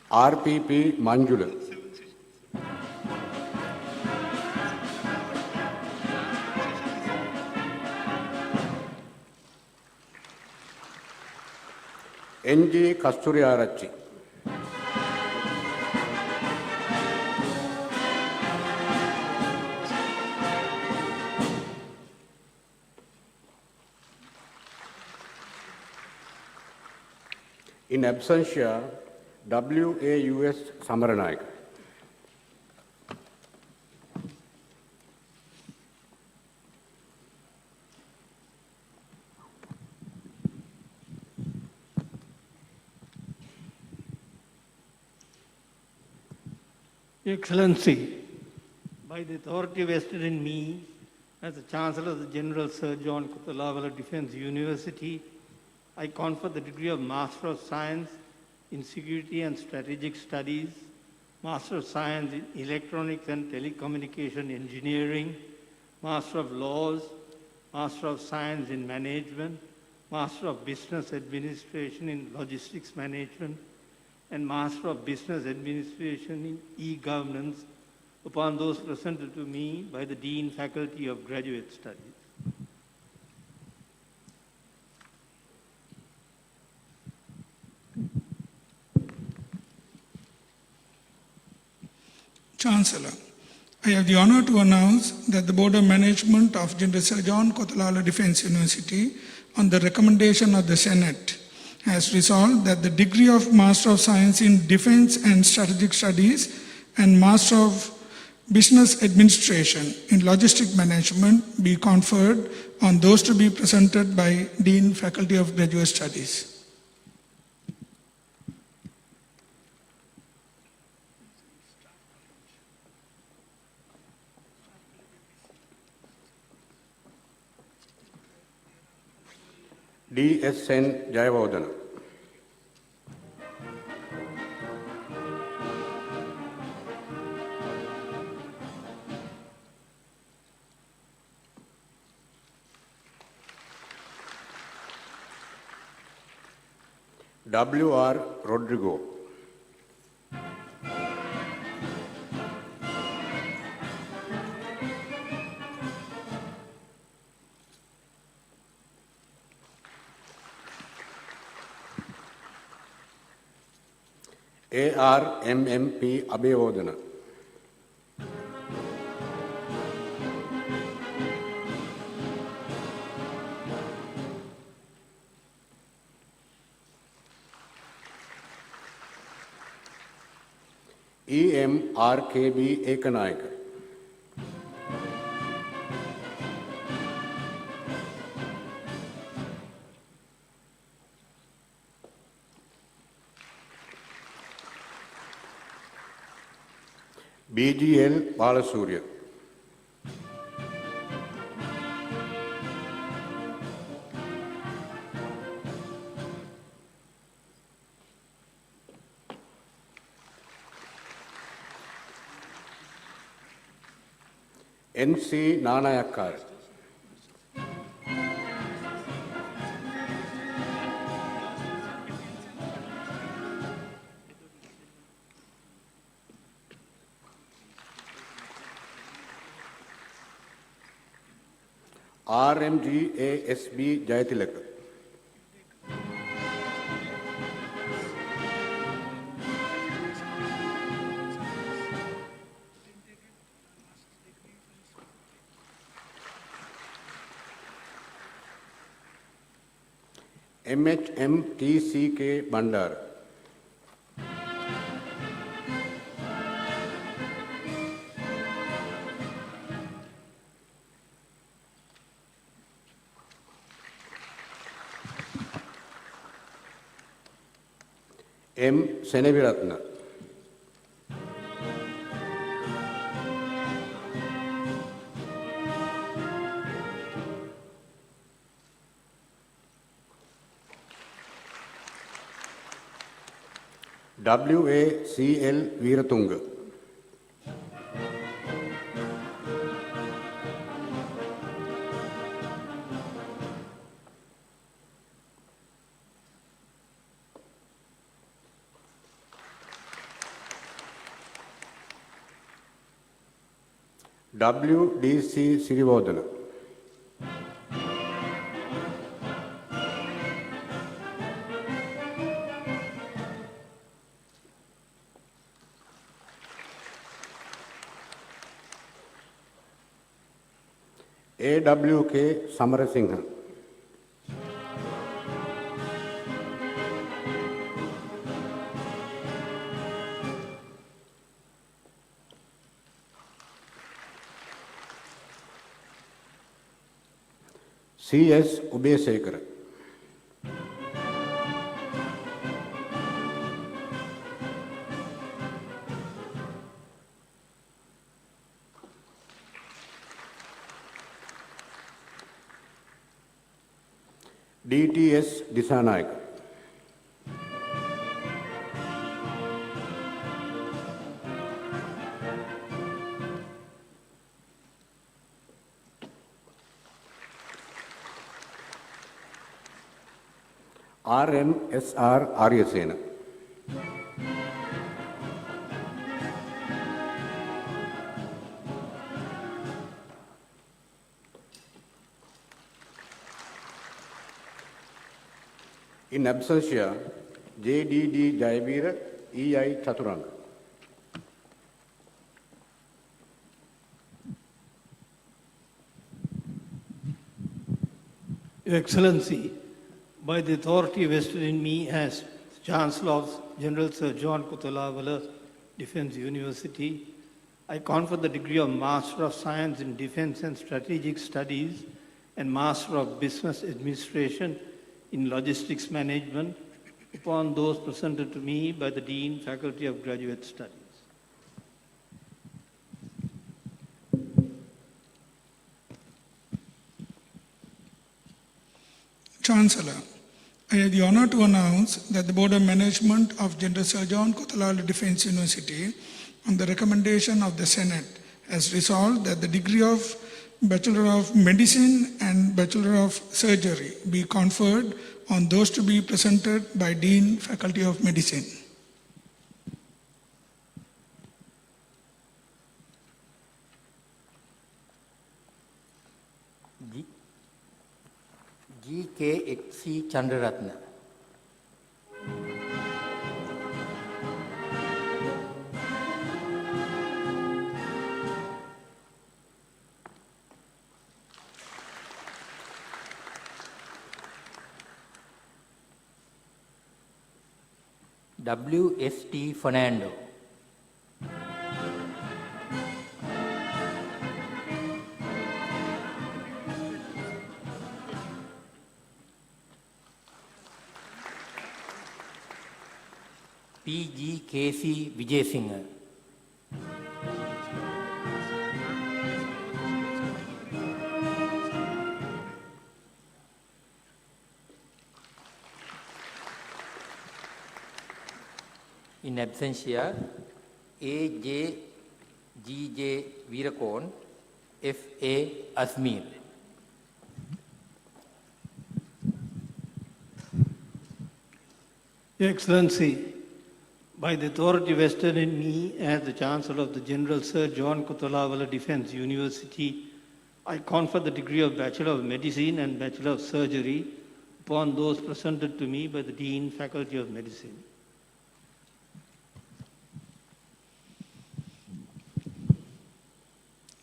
RPP Manjula. NG Kasturi Arachi. In absentia, WAUS Samaranayaka. Excellency, by the authority vested in me as the Chancellor of the General Sir John Kutalavala Defense University, I confer the degree of Master of Science in Security and Strategic Studies, Master of Science in Electronics and Telecommunication Engineering, Master of Laws, Master of Science in Management, Master of Business Administration in Logistics Management, and Master of Business Administration in E-Governance upon those presented to me by the Dean Faculty of Graduate Studies. Chancellor, I have the honor to announce that the Board of Management of General Sir John Kotalala Defense University, on the recommendation of the Senate, has resolved that the degree of Master of Science in Defense and Strategic Studies and Master of Business Administration in Logistic Management be conferred on those to be presented by Dean Faculty of Graduate Studies. DSN Jayavardhana. WR Rodrigo. ARMMP Abhayodhana. EMRKB Ekanayaka. BGL Balasurya. NC Nanayakkar. RMG ASB Jayatilaka. MHMTCK Bandar. M. Seneviratna. WACL Veeratunga. WDC Sirivodana. AWK Samarasinghe. CS Ubesekara. DTS Disanayaka. RMSR Aryasena. In absentia, JDD Jayavira, EI Chaturanga. Your Excellency, by the authority vested in me as Chancellor of General Sir John Kotalawala Defence University, I confer the degree of Master of Science in Defence and Strategic Studies and Master of Business Administration in Logistics Management upon those presented to me by the Dean, Faculty of Graduate Studies. Chancellor, I have the honor to announce that the Board of Management of General Sir John Kotalawala Defence University, on the recommendation of the Senate, has resolved that the degree of Bachelor of Medicine and Bachelor of Surgery be conferred on those to be presented by Dean, Faculty of Medicine. GKXC Chandraratna. WST Fernando. PGKC Vijay Singh. In absentia, AJGJ Veerakon, FA Asmir. Your Excellency, by the authority vested in me as the Chancellor of the General Sir John Kotalawala Defence University, I confer the degree of Bachelor of Medicine and Bachelor of Surgery upon those presented to me by the Dean, Faculty of Medicine.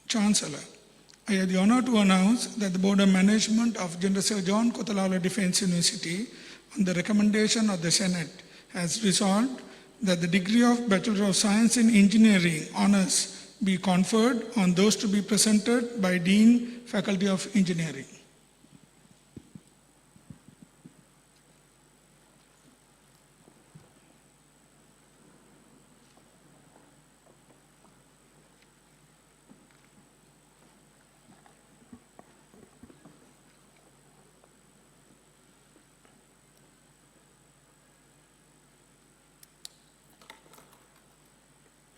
Chancellor, I have the honor to announce that the Board of Management of General Sir John Kotalawala Defence University, on the recommendation of the Senate, has resolved that the degree of Bachelor of Science in Engineering honors be conferred on those to be presented by Dean, Faculty of Engineering.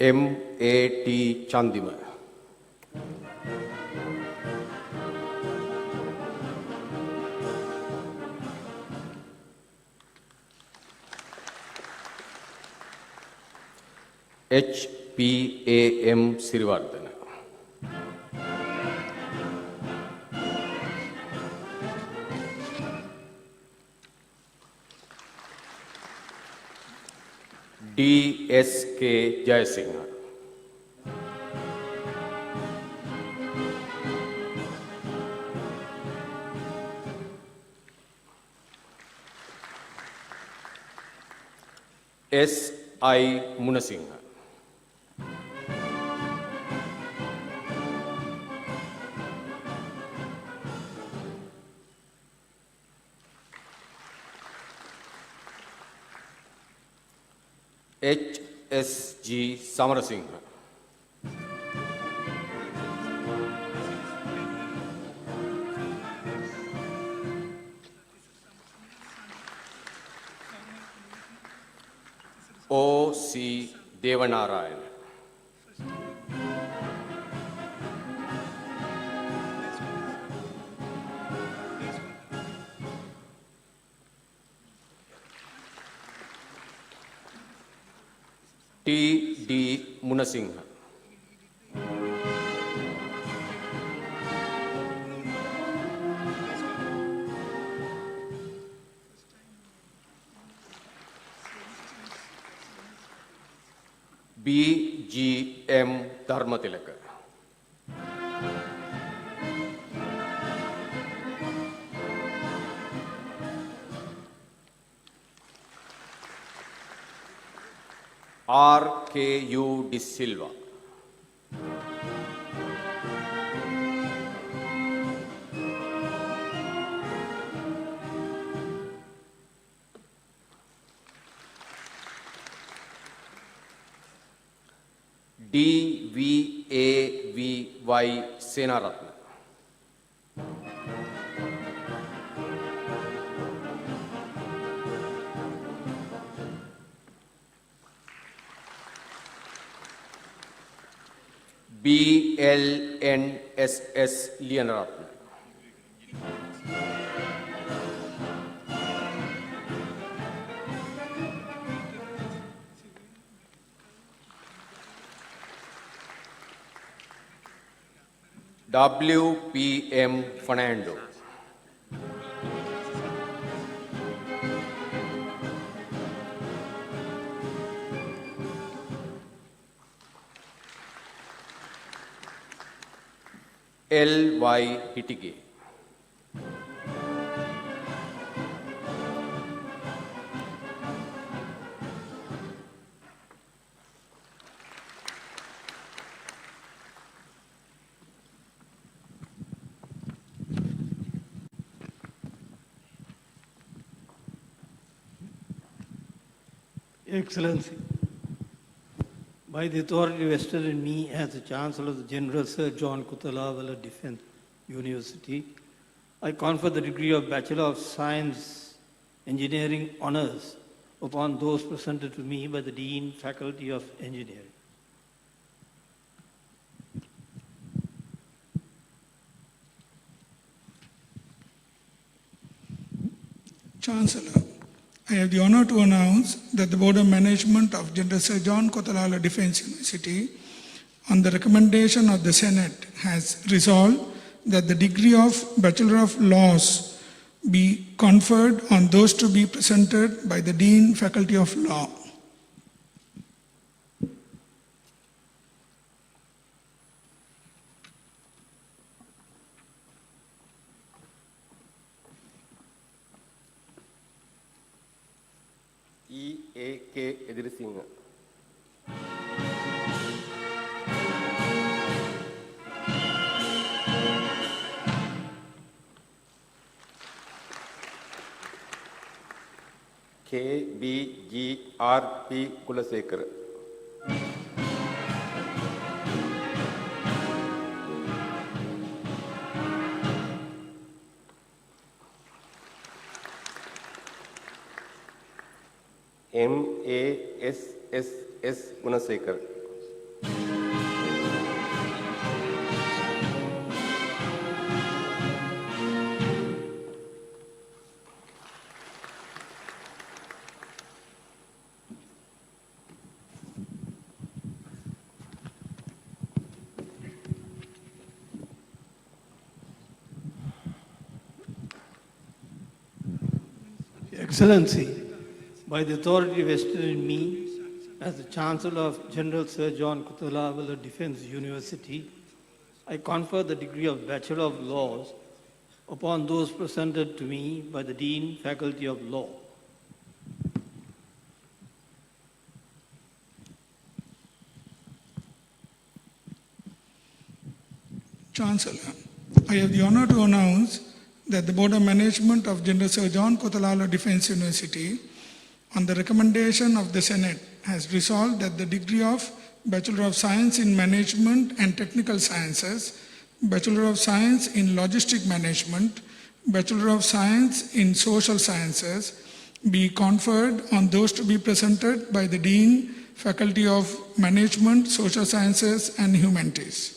M.A.T. Chandima. H.P.A.M. Sirivardhana. D.S.K. Jayasinghe. S.I. Munasinghe. H.S.G. Samarasinghe. O.C. Devanarayan. T.D. Munasinghe. B.G.M. Dharmatilaka. R.K.U. De Silva. D.V.A.V.Y. Senaratna. B.L.N.S.S. Leonaratna. W.P.M. Fernando. L.Y. Hittige. Excellency, by the authority vested in me as the Chancellor of the General Sir John Kuthalawala Defence University, I confer the degree of Bachelor of Science Engineering Honours upon those presented to me by the Dean, Faculty of Engineering. Chancellor, I have the honor to announce that the Board of Management of General Sir John Kothalala Defence University, on the recommendation of the Senate, has resolved that the degree of Bachelor of Laws be conferred on those to be presented by the Dean, Faculty of Law. K. Edirisinghe. K. B. G. R. P. Kulasekara. M. A. S. S. S. Gunasekara. Excellency, by the authority vested in me as the Chancellor of General Sir John Kuthalawala Defense University, I confer the degree of Bachelor of Laws upon those presented to me by the Dean, Faculty of Law. Chancellor, I have the honor to announce that the Board of Management of General Sir John Kothalawala Defense University, on the recommendation of the Senate, has resolved that the degree of Bachelor of Science in Management and Technical Sciences, Bachelor of Science in Logistic Management, Bachelor of Science in Social Sciences be conferred on those to be presented by the Dean, Faculty of Management, Social Sciences and Humanities.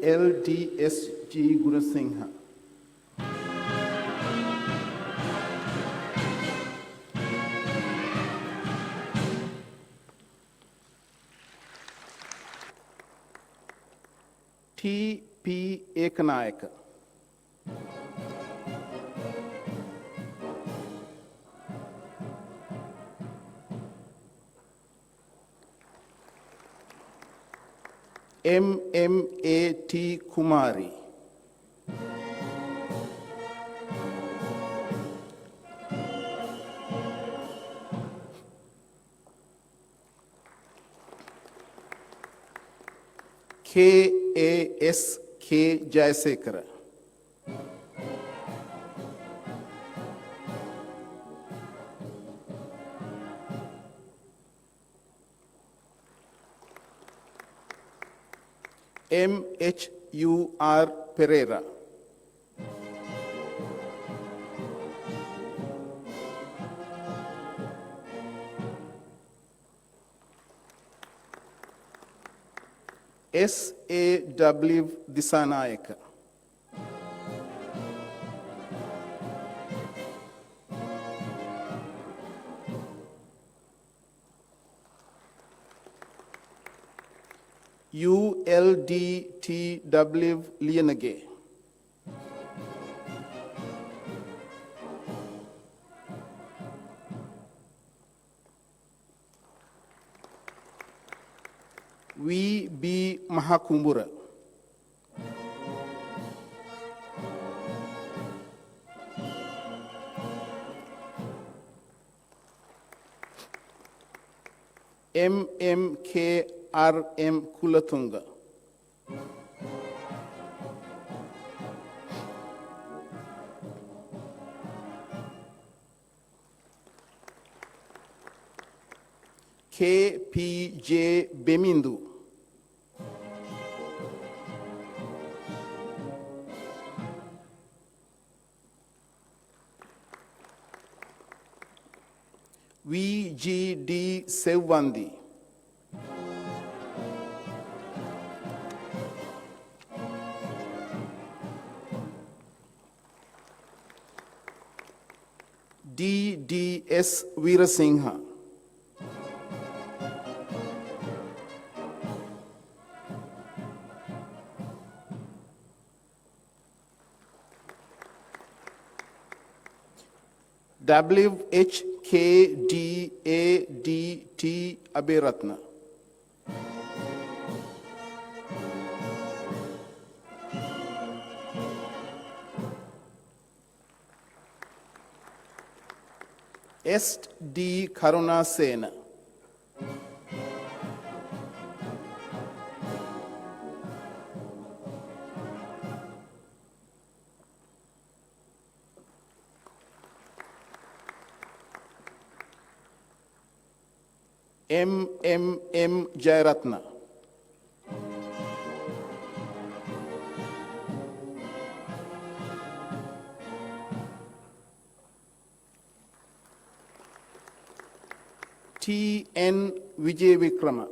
ULDSG Gurasinghe. TP Ekanayaka. MMAT Kumari. KASK Jayasekara. MHUR Pereira. SAW Disanayaka. ULDTW Lianage. VB Mahakumbura. MMKRM Kulatunga. KPJ Bemindu. VGD Sevandi. DDS Veerasinghe. WHKDADT Aberatna. S.D. Karunasena. M. Jayaratna. T.N. Vijay Vikrama.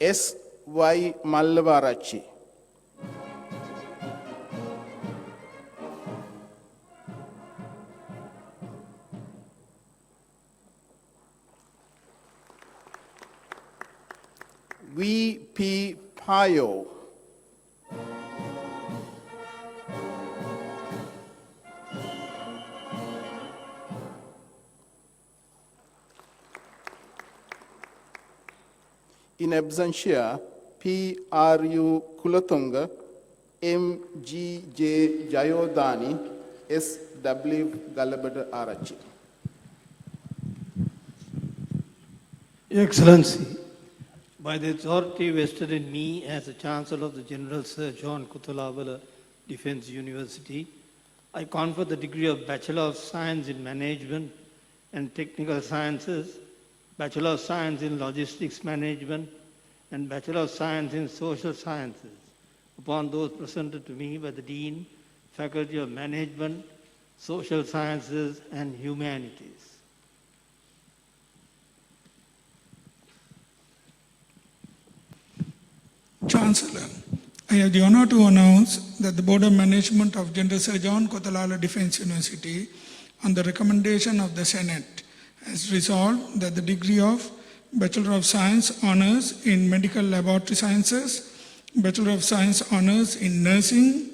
S.Y. Mallavarachi. V.P. Payo. In absentia, P.R.U. Kulatunga, M.G.J. Jayodani, S.W. Galabada Arachi. Excellency, by the authority vested in me as the Chancellor of the General Sir John Kutalavala Defence University, I confer the degree of Bachelor of Science in Management and Technical Sciences, Bachelor of Science in Logistics Management, and Bachelor of Science in Social Sciences upon those presented to me by the Dean, Faculty of Management, Social Sciences, and Humanities. Chancellor, I have the honor to announce that the Board of Management of General Sir John Kotalala Defence University, on the recommendation of the Senate, has resolved that the degree of Bachelor of Science Honours in Medical Laboratory Sciences, Bachelor of Science Honours in Nursing,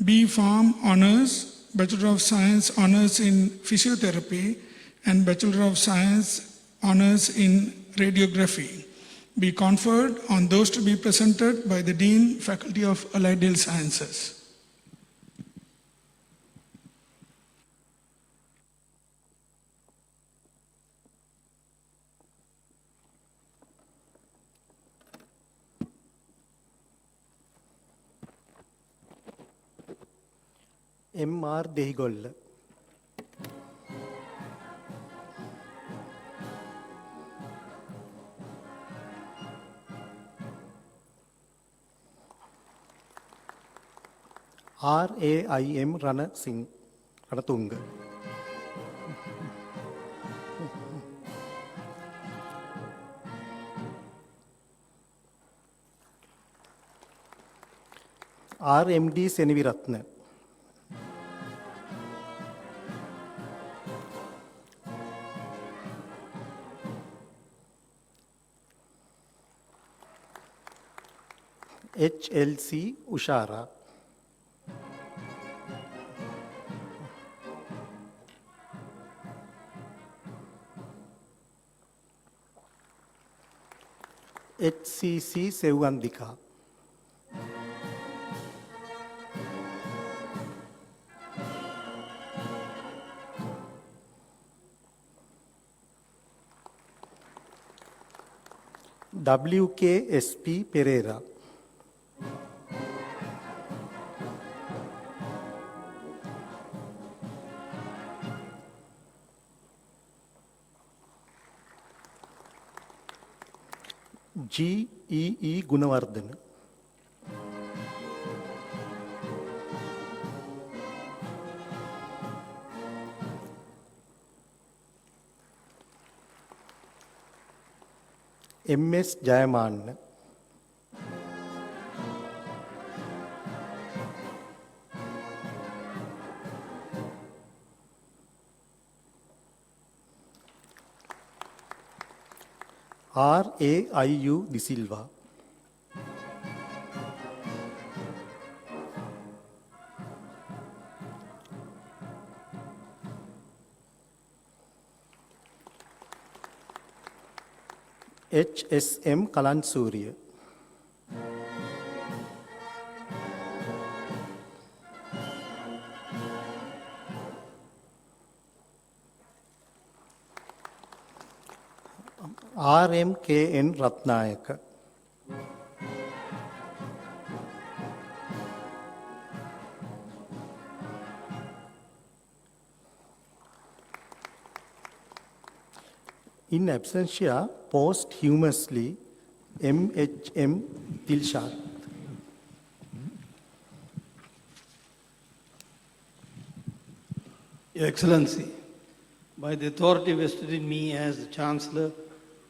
B. Pharm Honours, Bachelor of Science Honours in Physiotherapy, and Bachelor of Science Honours in Radiography be conferred on those to be presented by the Dean, Faculty of Allied Health Sciences. M.R. Dehigolla. R.A.I.M. Rana Singh, Ranatunga. R.M.D. Seneviratna. H.L.C. Ushara. H.C.C. Sevandika. W.K.S.P. Pereira. G.E.E. Gunawardhan. M.S. Jayaman. R.A.I.U. De Silva. HSM Kalansuriya. RMKN Ratnayaka. In absentia, posthumously, MHM Dilshad. Your Excellency, by the authority vested in me as the Chancellor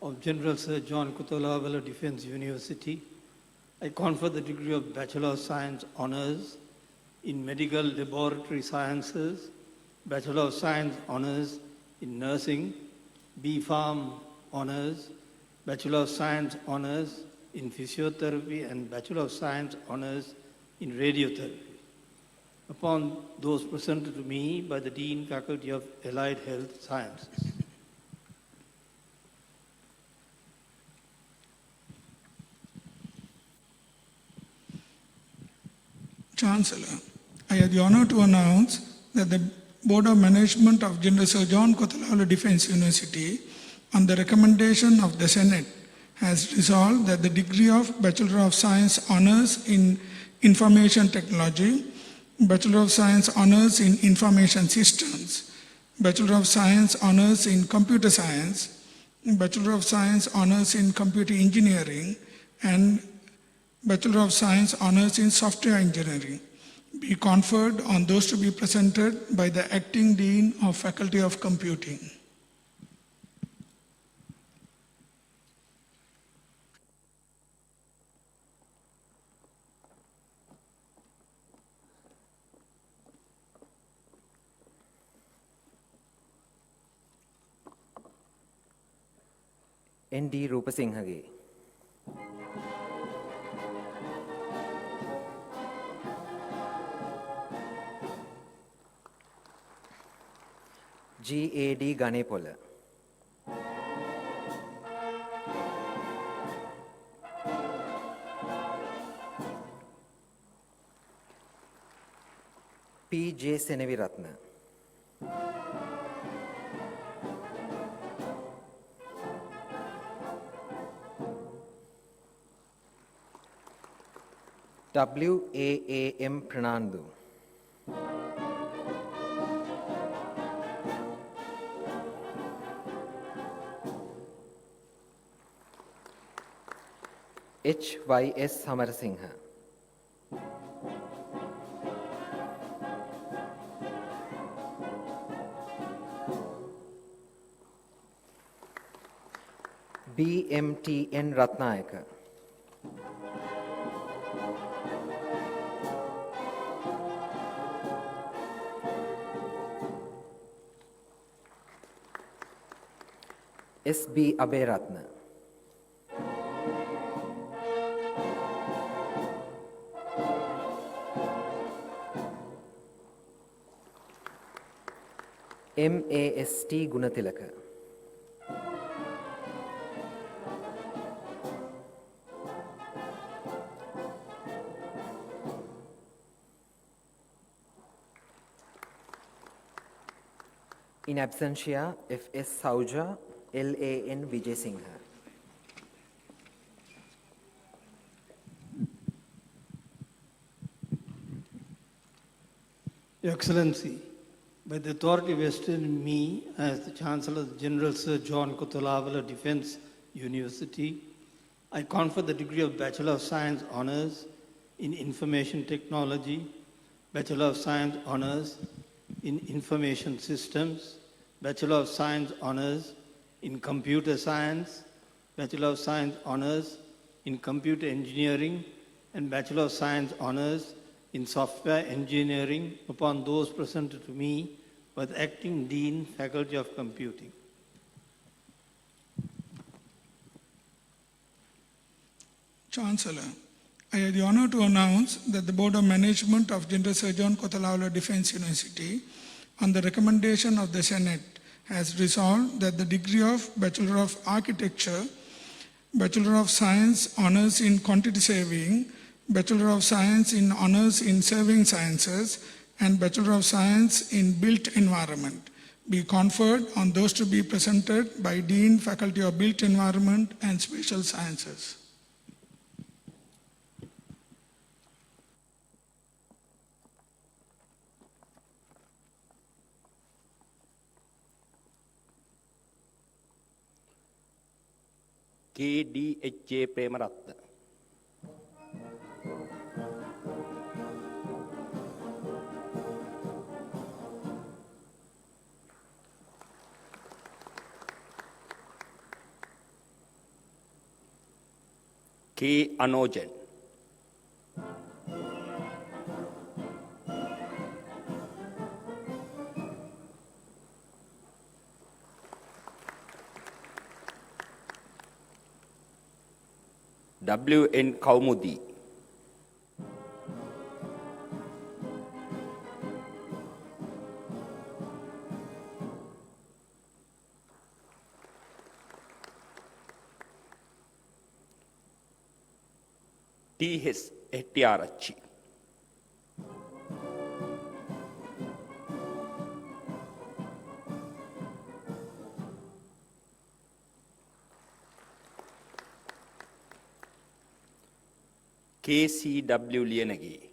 of General Sir John Kuthalawala Defence University, I confer the degree of Bachelor of Science Honours in Medical Laboratory Sciences, Bachelor of Science Honours in Nursing, B.Pharm Honours, Bachelor of Science Honours in Physiotherapy and Bachelor of Science Honours in Radiotherapy, upon those presented to me by the Dean Faculty of Allied Health Sciences. Chancellor, I have the honor to announce that the Board of Management of General Sir John Kothalawala Defence University, on the recommendation of the Senate, has resolved that the degree of Bachelor of Science Honours in Information Technology, Bachelor of Science Honours in Information Systems, Bachelor of Science Honours in Computer Science, Bachelor of Science Honours in Computer Engineering, and Bachelor of Science Honours in Software Engineering be conferred on those to be presented by the Acting Dean of Faculty of Computing. N.D. Rupasinghe. G.A.D. Ganepola. P.J. Seneviratna. W.A.A.M. Pranandu. H.Y.S. Samarasinghe. B.M.T.N. Ratnayaka. S.B. Abeyratna. M.A.S.T. Gunatilaka. In absentia, F.S. Sauja, L.A.N. Vijay Singha. Your Excellency, by the authority vested in me as the Chancellor of General Sir John Kuthalawala Defence University, I confer the degree of Bachelor of Science Honours in Information Technology, Bachelor of Science Honours in Information Systems, Bachelor of Science Honours in Computer Science, Bachelor of Science Honours in Computer Engineering, and Bachelor of Science Honours in Software Engineering upon those presented to me by the Acting Dean, Faculty of Computing. Chancellor, I have the honor to announce that the Board of Management of General Sir John Kothalawala Defence University, on the recommendation of the Senate, has resolved that the degree of Bachelor of Architecture Bachelor of Science, Honours in Quantity Saving, Bachelor of Science in Honours in Saving Sciences, and Bachelor of Science in Built Environment be conferred on those to be presented by Dean, Faculty of Built Environment and Spatial Sciences. KDHJ Premaratna. K. Anojan. W. N. Kaumudi. T. H. Hettiarachchi. KCW Lienagi.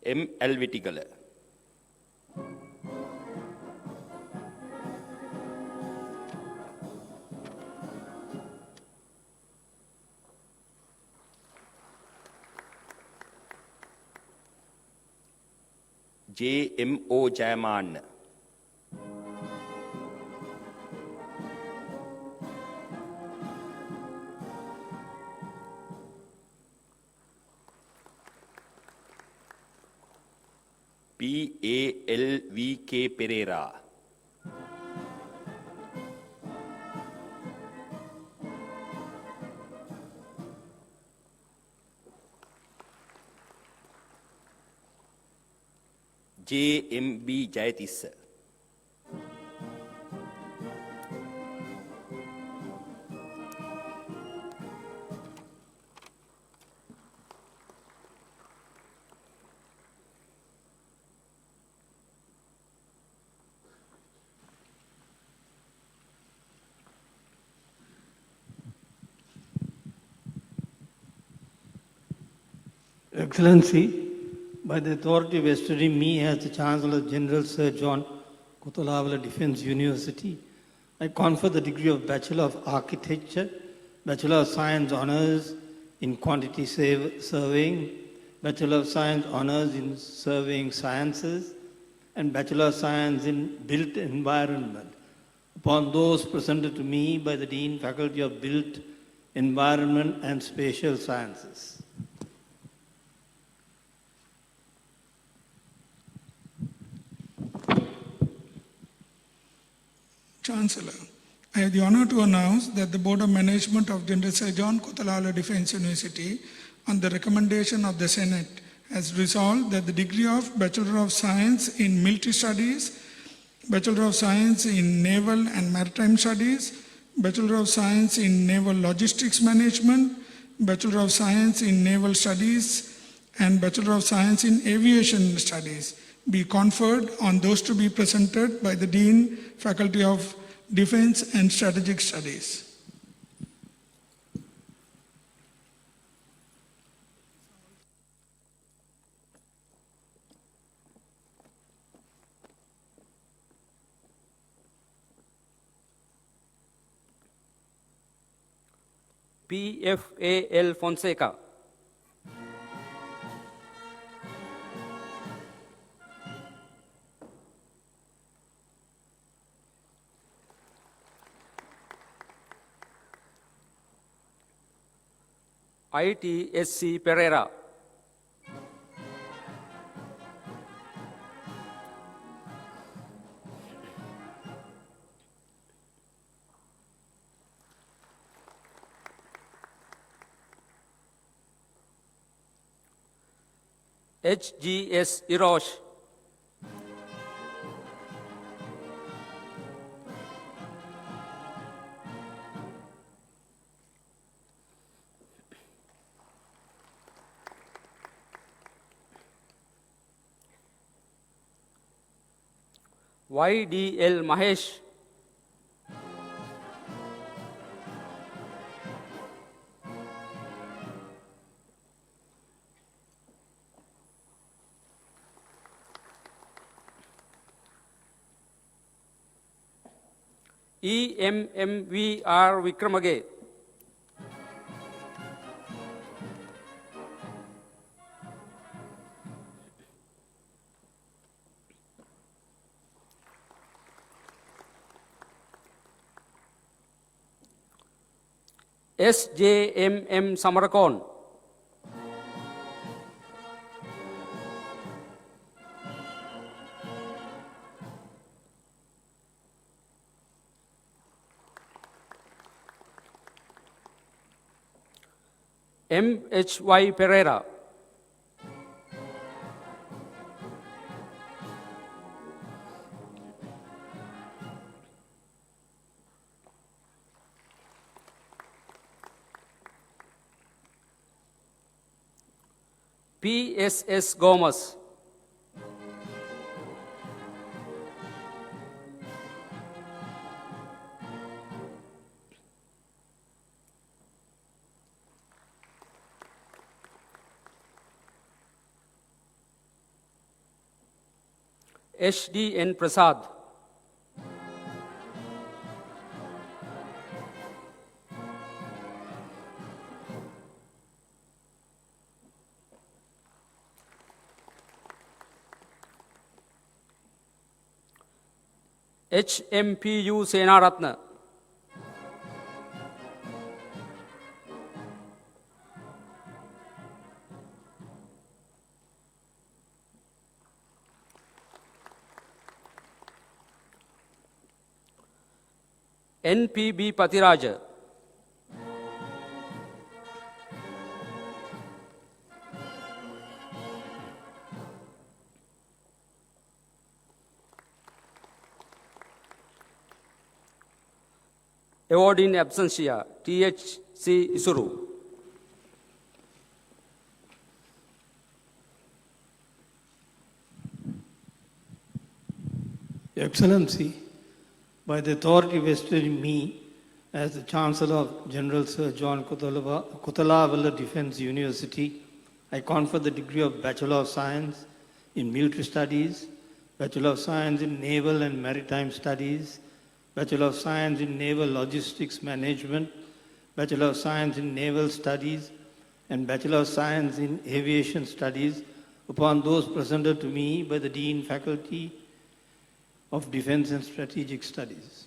M. Elvitigala. J. M. O. Jayaman. P. A. L. V. K. Pereira. J. M. B. Jayatissa. Excellency, by the authority vested in me as the Chancellor General Sir John Kutalavala Defence University, I confer the degree of Bachelor of Architecture, Bachelor of Science Honours in Quantity Surveying, Bachelor of Science Honours in Surveying Sciences, and Bachelor of Science in Built Environment upon those presented to me by the Dean, Faculty of Built Environment and Spatial Sciences. Chancellor, I have the honor to announce that the Board of Management of General Sir John Kuthalala Defence University, on the recommendation of the Senate, has resolved that the degree of Bachelor of Science in Military Studies, Bachelor of Science in Naval and Maritime Studies, Bachelor of Science in Naval Logistics Management, Bachelor of Science in Naval Studies, and Bachelor of Science in Aviation Studies be conferred on those to be presented by the Dean, Faculty of Defense and Strategic Studies. P. F. A. L. Fonseca. ITSC Pereira. HGS Irosh, YDL Mahesh, EMMVR Vikramage, SJMM Samarakon, MHY Pereira, PSS Gomez, HDN Prasad, HMPU Senaratna, NPB Patiraja, Award in absentia, THC Isuru. Excellency, by the authority vested in me as the Chancellor of General Sir John Kuthalawala Defence University, I confer the degree of Bachelor of Science in Military Studies, Bachelor of Science in Naval and Maritime Studies, Bachelor of Science in Naval Logistics Management, Bachelor of Science in Naval Studies, and Bachelor of Science in Aviation Studies upon those presented to me by the Dean Faculty of Defense and Strategic Studies.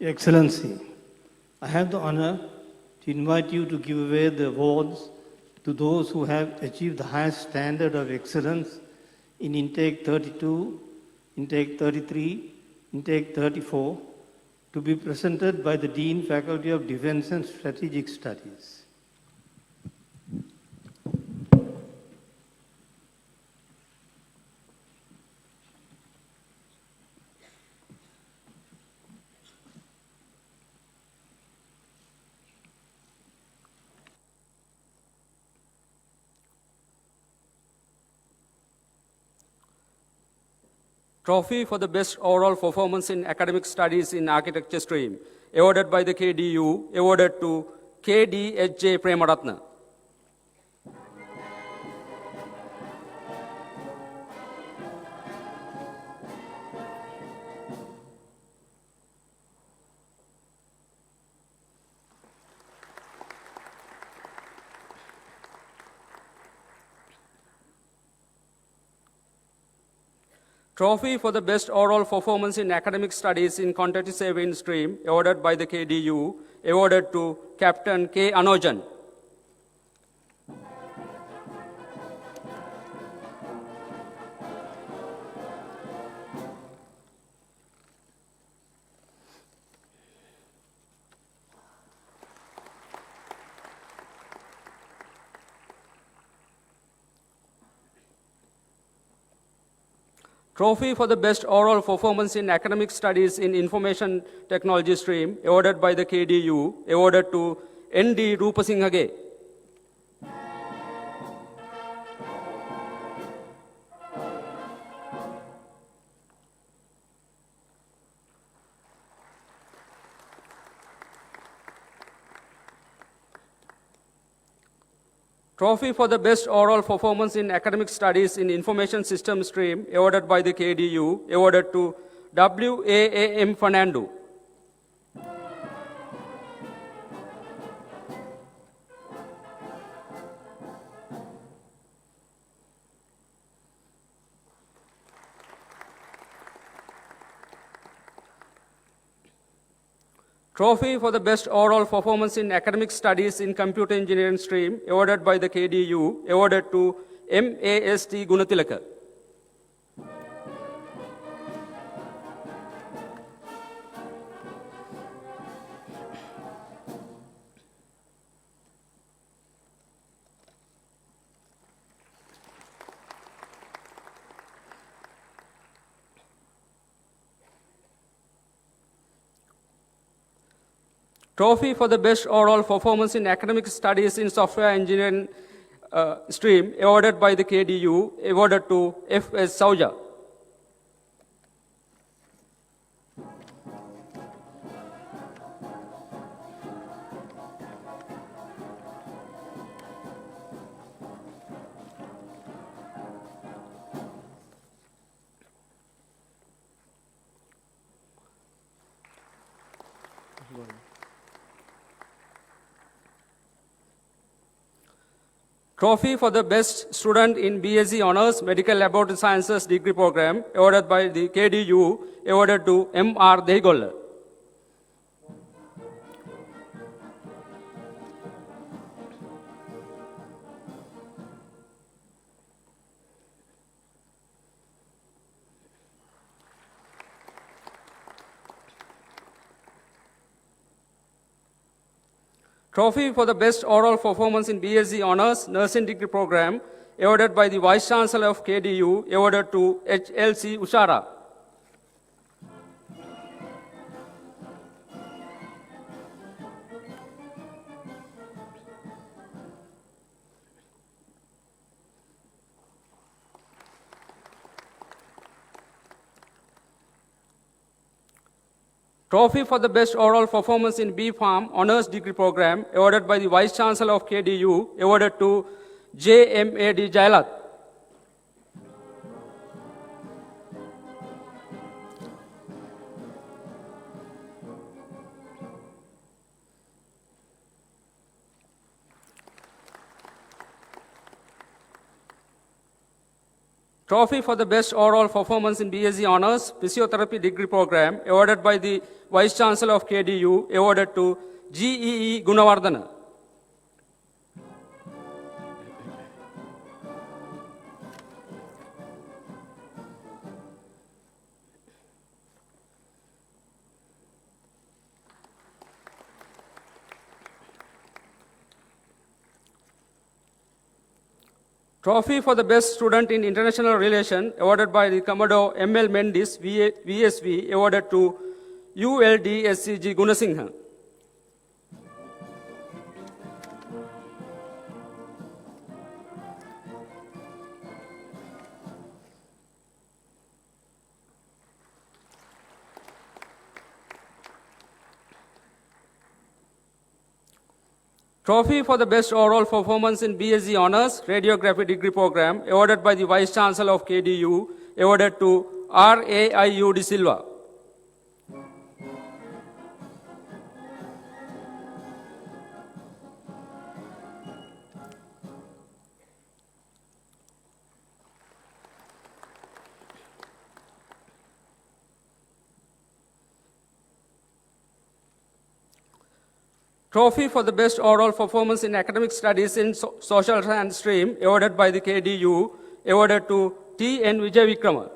Your Excellency, I have the honor to invite you to give away the awards to those who have achieved the highest standard of excellence in intake 32, intake 33, intake 34, to be presented by the Dean, Faculty of Defense and Strategic Studies. Trophy for the best overall performance in academic studies in architecture stream, awarded by the KDU, awarded to KDHJ Premaratna. Trophy for the best overall performance in academic studies in quantitative stream, awarded by the KDU, awarded to Captain K. Anojan. Trophy for the best overall performance in academic studies in information technology stream, awarded by the KDU, awarded to N.D. Rupasinghage. Trophy for the best overall performance in academic studies in information system stream, awarded by the KDU, awarded to W.A.M. Fernando. Trophy for the best overall performance in academic studies in computer engineering stream, awarded by the KDU, awarded to M.A.S.T. Gunatilaka. Trophy for the best overall performance in academic studies in software engineering stream, awarded by the KDU, awarded to F.S. Sauja. Trophy for the best student in BSc Honours Medical Laboratory Sciences degree program, awarded by the KDU, awarded to M.R. Dehigolla. Trophy for the best overall performance in BSc Honours Nursing degree program, awarded by the Vice Chancellor of KDU, awarded to H.L.C. Ushara. Trophy for the best overall performance in B.Pharm Honours degree program, awarded by the Vice Chancellor of KDU, awarded to J.M.A.D. Jailat. Trophy for the best overall performance in BSc Honours Physiotherapy degree program awarded by the Vice Chancellor of KDU, awarded to GEE Gunawardana. Trophy for the best student in international relation awarded by the Commodore ML Mendis, VSV, awarded to ULDSCG Gunasinghe. Trophy for the best overall performance in BSc Honours Radiography degree program awarded by the Vice Chancellor of KDU, awarded to RAIU De Silva. Trophy for the best overall performance in academic studies in social science stream awarded by the KDU, awarded to T.N. Vijay Vikrama.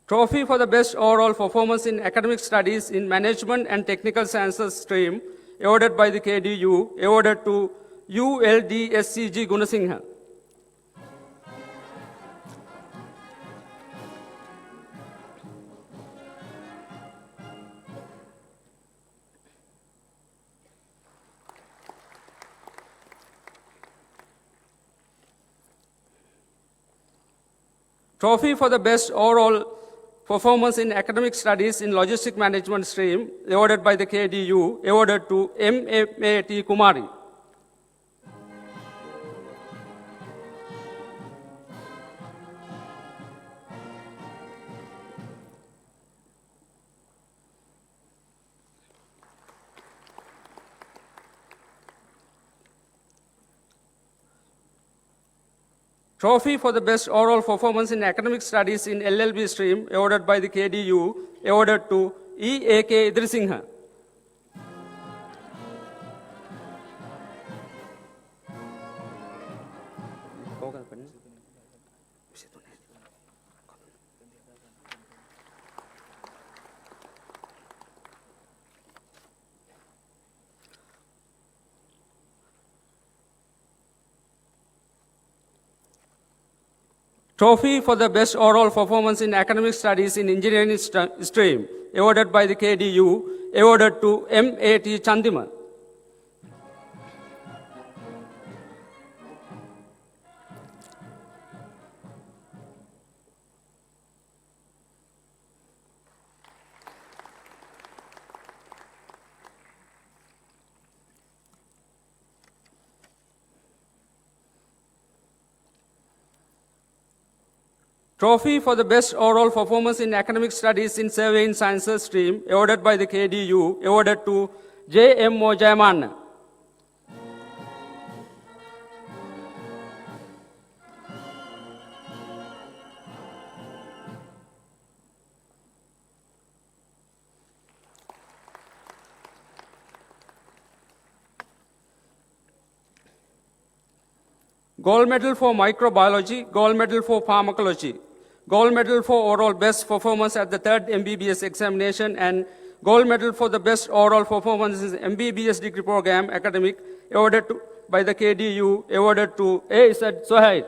Trophy for the best overall performance in academic studies in management and technical sciences stream awarded by the KDU, awarded to ULDSCG Gunasinghe. Trophy for the best overall performance in academic studies in logistic management stream awarded by the KDU, awarded to MMAT Kumari. Trophy for the best overall performance in academic studies in LLB stream awarded by the KDU, awarded to EAK Idrisinghe. Trophy for the best overall performance in academic studies in engineering stream awarded by the KDU, awarded to MAT Chandima. Trophy for the best overall performance in academic studies in surveying sciences stream awarded by the KDU, awarded to JMO Jayamanna. Gold medal for microbiology, gold medal for pharmacology, gold medal for overall best performance at the third MBBS examination, and gold medal for the best overall performance in MBBS degree program academic awarded by the KDU, awarded to A. Sohail.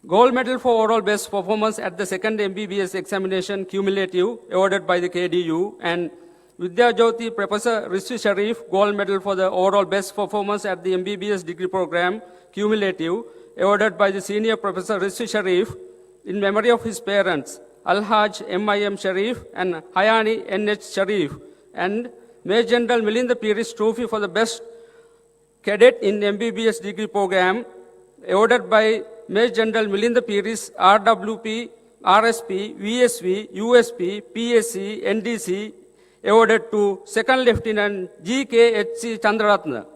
Gold medal for overall best performance at the second MBBS examination cumulative awarded by the KDU, and Vidya Jyoti Professor Rizvi Sharif gold medal for the overall best performance at the MBBS degree program cumulative awarded by the senior Professor Rizvi Sharif in memory of his parents Alhaj M.I.M. Sharif and Hayani N.H. Sharif, and Major General Milinda Piris Trophy for the best cadet in MBBS degree program awarded by Major General Milinda Piris, RWP, RSP, VSV, USP, PSC, NDC, awarded to Second Lieutenant G.K.H.C. Chandraratna.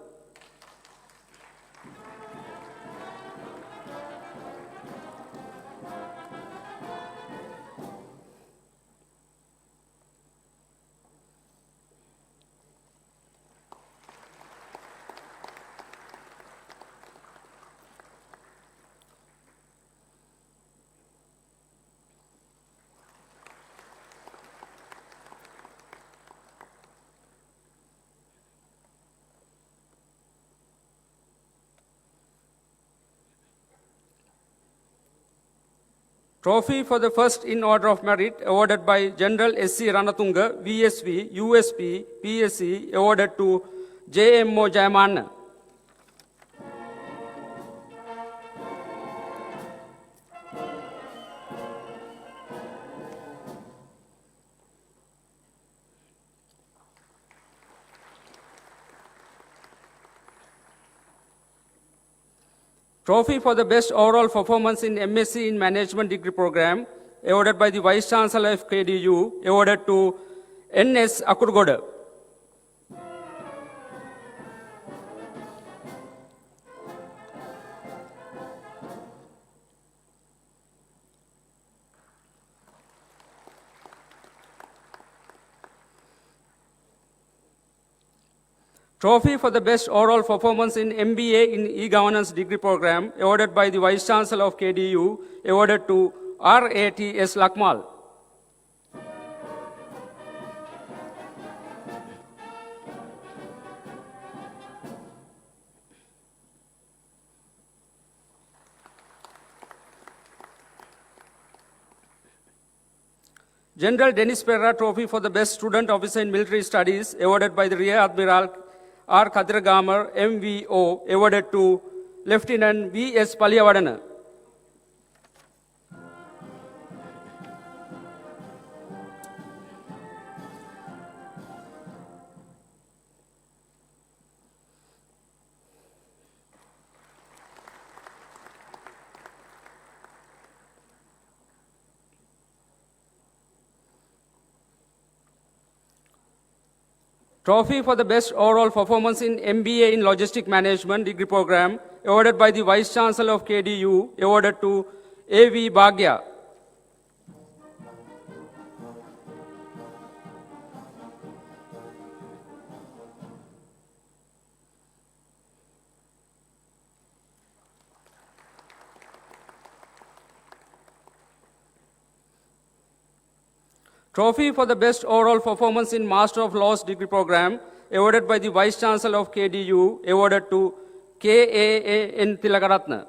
Trophy for the first in order of merit awarded by General S.C. Ranatunga, VSV, USP, PSC, awarded to J.M.O. Jayamanna. Trophy for the best overall performance in MSc in Management degree program awarded by the Vice Chancellor of KDU, awarded to N.S. Akurgoda. Trophy for the best overall performance in MBA in e-governance degree program awarded by the Vice Chancellor of KDU, awarded to R.A.T.S. Lakmal. General Dennis Perra Trophy for the best student officer in military studies awarded by the Rear Admiral R. Kadirgamar, MVO, awarded to Lieutenant V.S. Paliyavadana. Trophy for the best overall performance in MBA in Logistic Management degree program awarded by the Vice Chancellor of KDU, awarded to A.V. Bhagya. Trophy for the best overall performance in Master of Laws degree program awarded by the Vice Chancellor of KDU, awarded to K.A.N. Tilakaratna.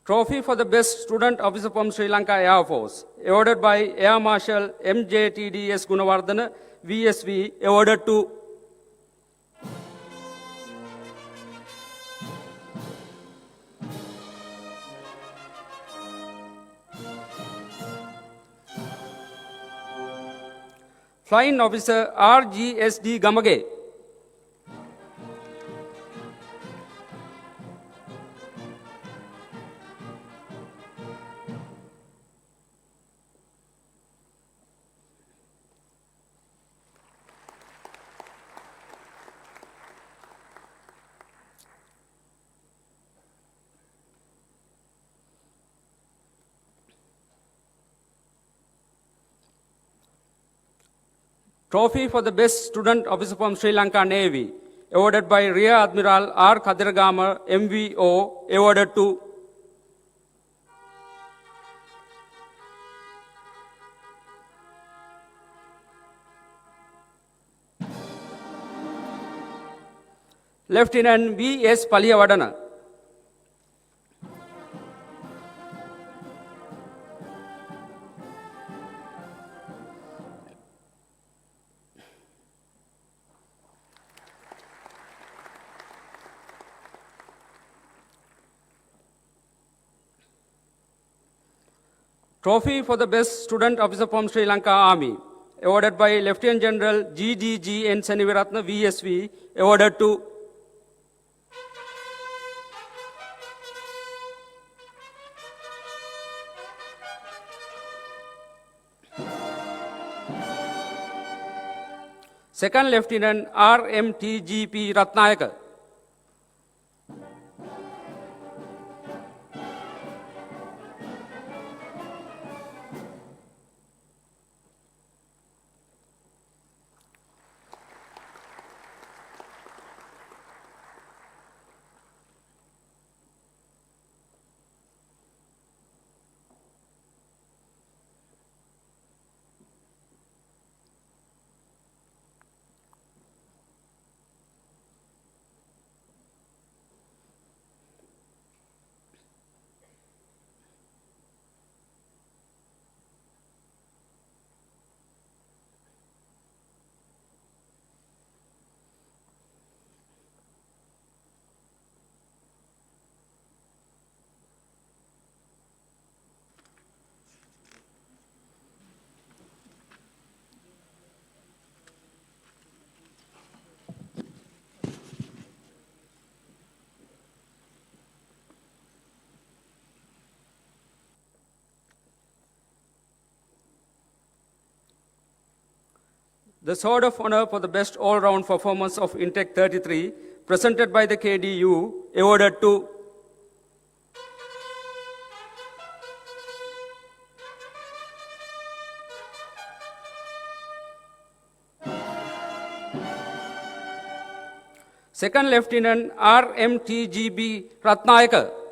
Trophy for the best student officer from Sri Lanka Air Force, awarded by Air Marshal MJTDS Gunawardana, VSV, awarded to Flying Officer RGSD Gamage. Trophy for the best student officer from Sri Lanka Navy, awarded by Rear Admiral R. Kadirgamar, MVO, awarded to Lieutenant V.S. Paliyavadana. Trophy for the Best Student Officer from Sri Lanka Army, awarded by Lieutenant General GDG N. Seniviratna, VSV, awarded to Second Lieutenant RMTGP Ratnayaka. The Sword of Honor for the Best All-Round Performance of Intake 33, presented by the KDU, awarded to Second Lieutenant RMTGB Ratnayaka.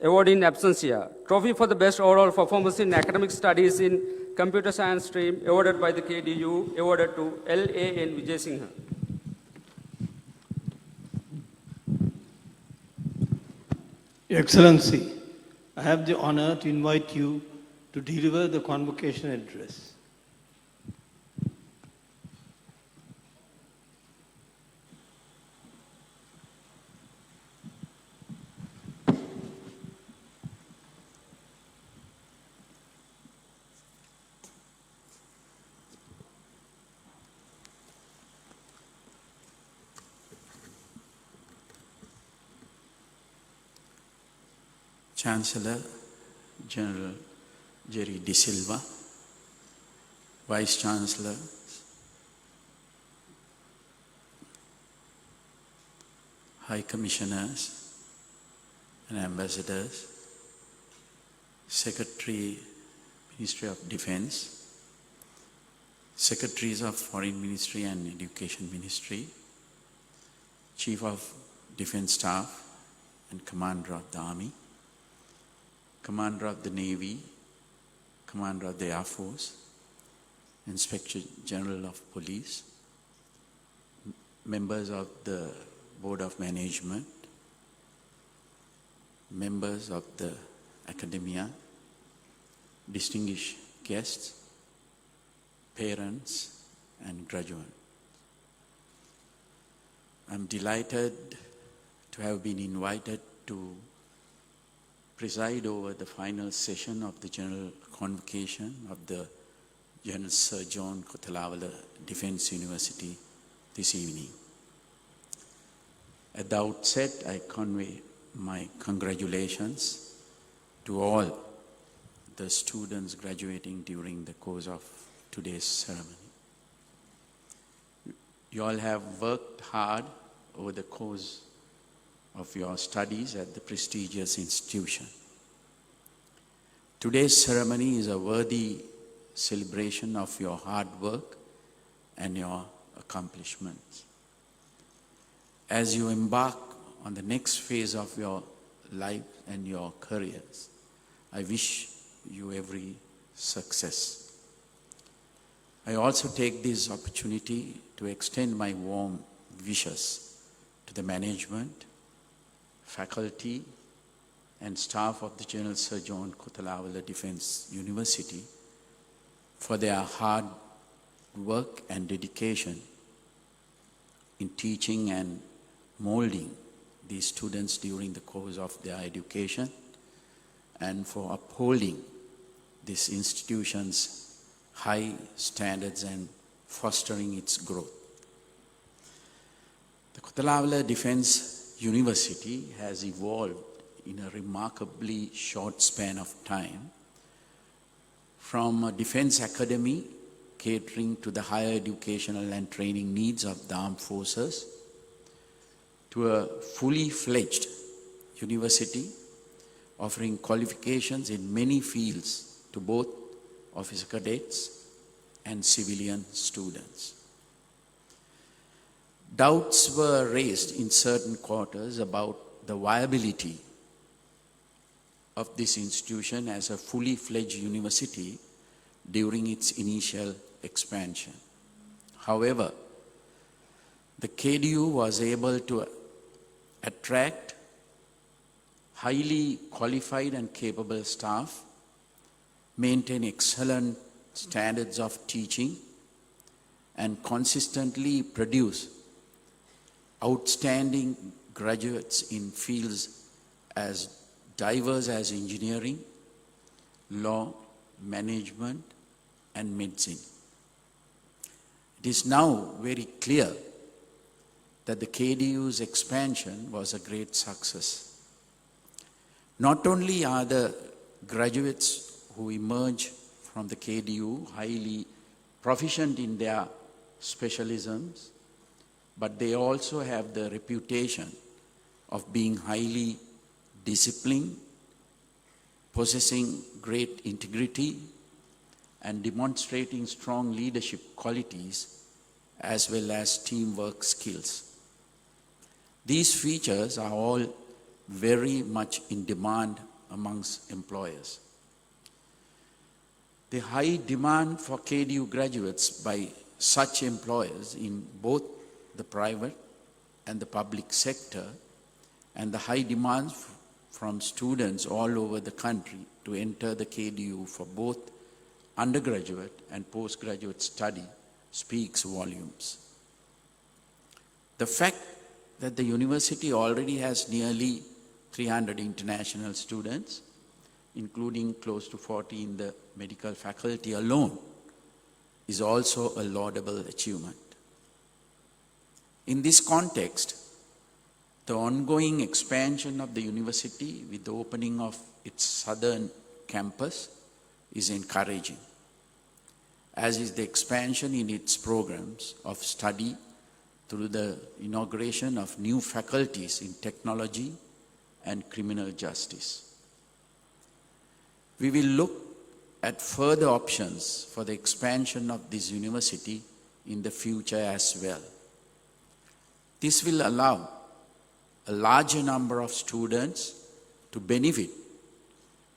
Award in absentia. Trophy for the best overall performance in academic studies in computer science stream, awarded by the KDU, awarded to L.A.N. Vijay Singha. Excellency, I have the honor to invite you to deliver the convocation address. Chancellor General Jerry De Silva, Vice Chancellor, High Commissioners and Ambassadors, Secretary, Ministry of Defense, Secretaries of Foreign Ministry and Education Ministry, Chief of Defense Staff and Commander of the Army, Commander of the Navy, Commander of the Air Force, Inspector General of Police, members of the Board of Management, members of the academia, distinguished guests, parents, and graduates. I'm delighted to have been invited to preside over the final session of the General Convocation of the General Sir John Kothalavala Defence University this evening. At the outset, I convey my congratulations to all the students graduating during the course of today's ceremony. You all have worked hard over the course of your studies at the prestigious institution. Today's ceremony is a worthy celebration of your hard work and your accomplishments. As you embark on the next phase of your life and your careers, I wish you every success. I also take this opportunity to extend my warm wishes to the management, faculty, and staff of the General Sir John Kotalawala Defence University for their hard work and dedication in teaching and molding these students during the course of their education, and for upholding this institution's high standards and fostering its growth. The Kotalawala Defence University has evolved in a remarkably short span of time from a defense academy catering to the higher educational and training needs of the armed forces to a fully fledged university offering qualifications in many fields to both officer cadets and civilian students. Doubts were raised in certain quarters about the viability of this institution as a fully fledged university during its initial expansion. However, the KDU was able to attract highly qualified and capable staff, maintain excellent standards of teaching, and consistently produce outstanding graduates in fields as diverse as engineering, law, management, and medicine. It is now very clear that the KDU's expansion was a great success. Not only are the graduates who emerge from the KDU highly proficient in their specialisms, but they also have the reputation of being highly disciplined, possessing great integrity, and demonstrating strong leadership qualities as well as teamwork skills. These features are all very much in demand amongst employers. The high demand for KDU graduates by such employers in both the private and the public sector, and the high demands from students all over the country to enter the KDU for both undergraduate and postgraduate study speaks volumes. The fact that the university already has nearly 300 international students, including close to 40 in the medical faculty alone, is also a laudable achievement. In this context, the ongoing expansion of the university with the opening of its southern campus is encouraging, as is the expansion in its programs of study through the inauguration of new faculties in technology and criminal justice. We will look at further options for the expansion of this university in the future as well. This will allow a larger number of students to benefit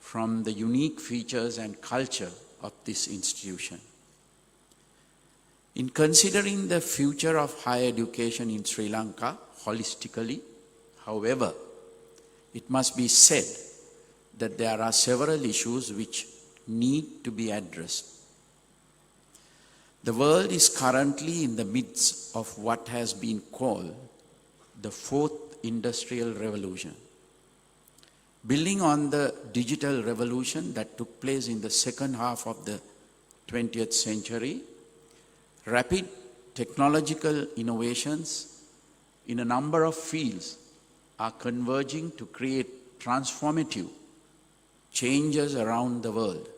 from the unique features and culture of this institution. In considering the future of higher education in Sri Lanka holistically, however, it must be said that there are several issues which need to be addressed. The world is currently in the midst of what has been called the fourth industrial revolution. Building on the digital revolution that took place in the second half of the 20th century, rapid technological innovations in a number of fields are converging to create transformative changes around the world.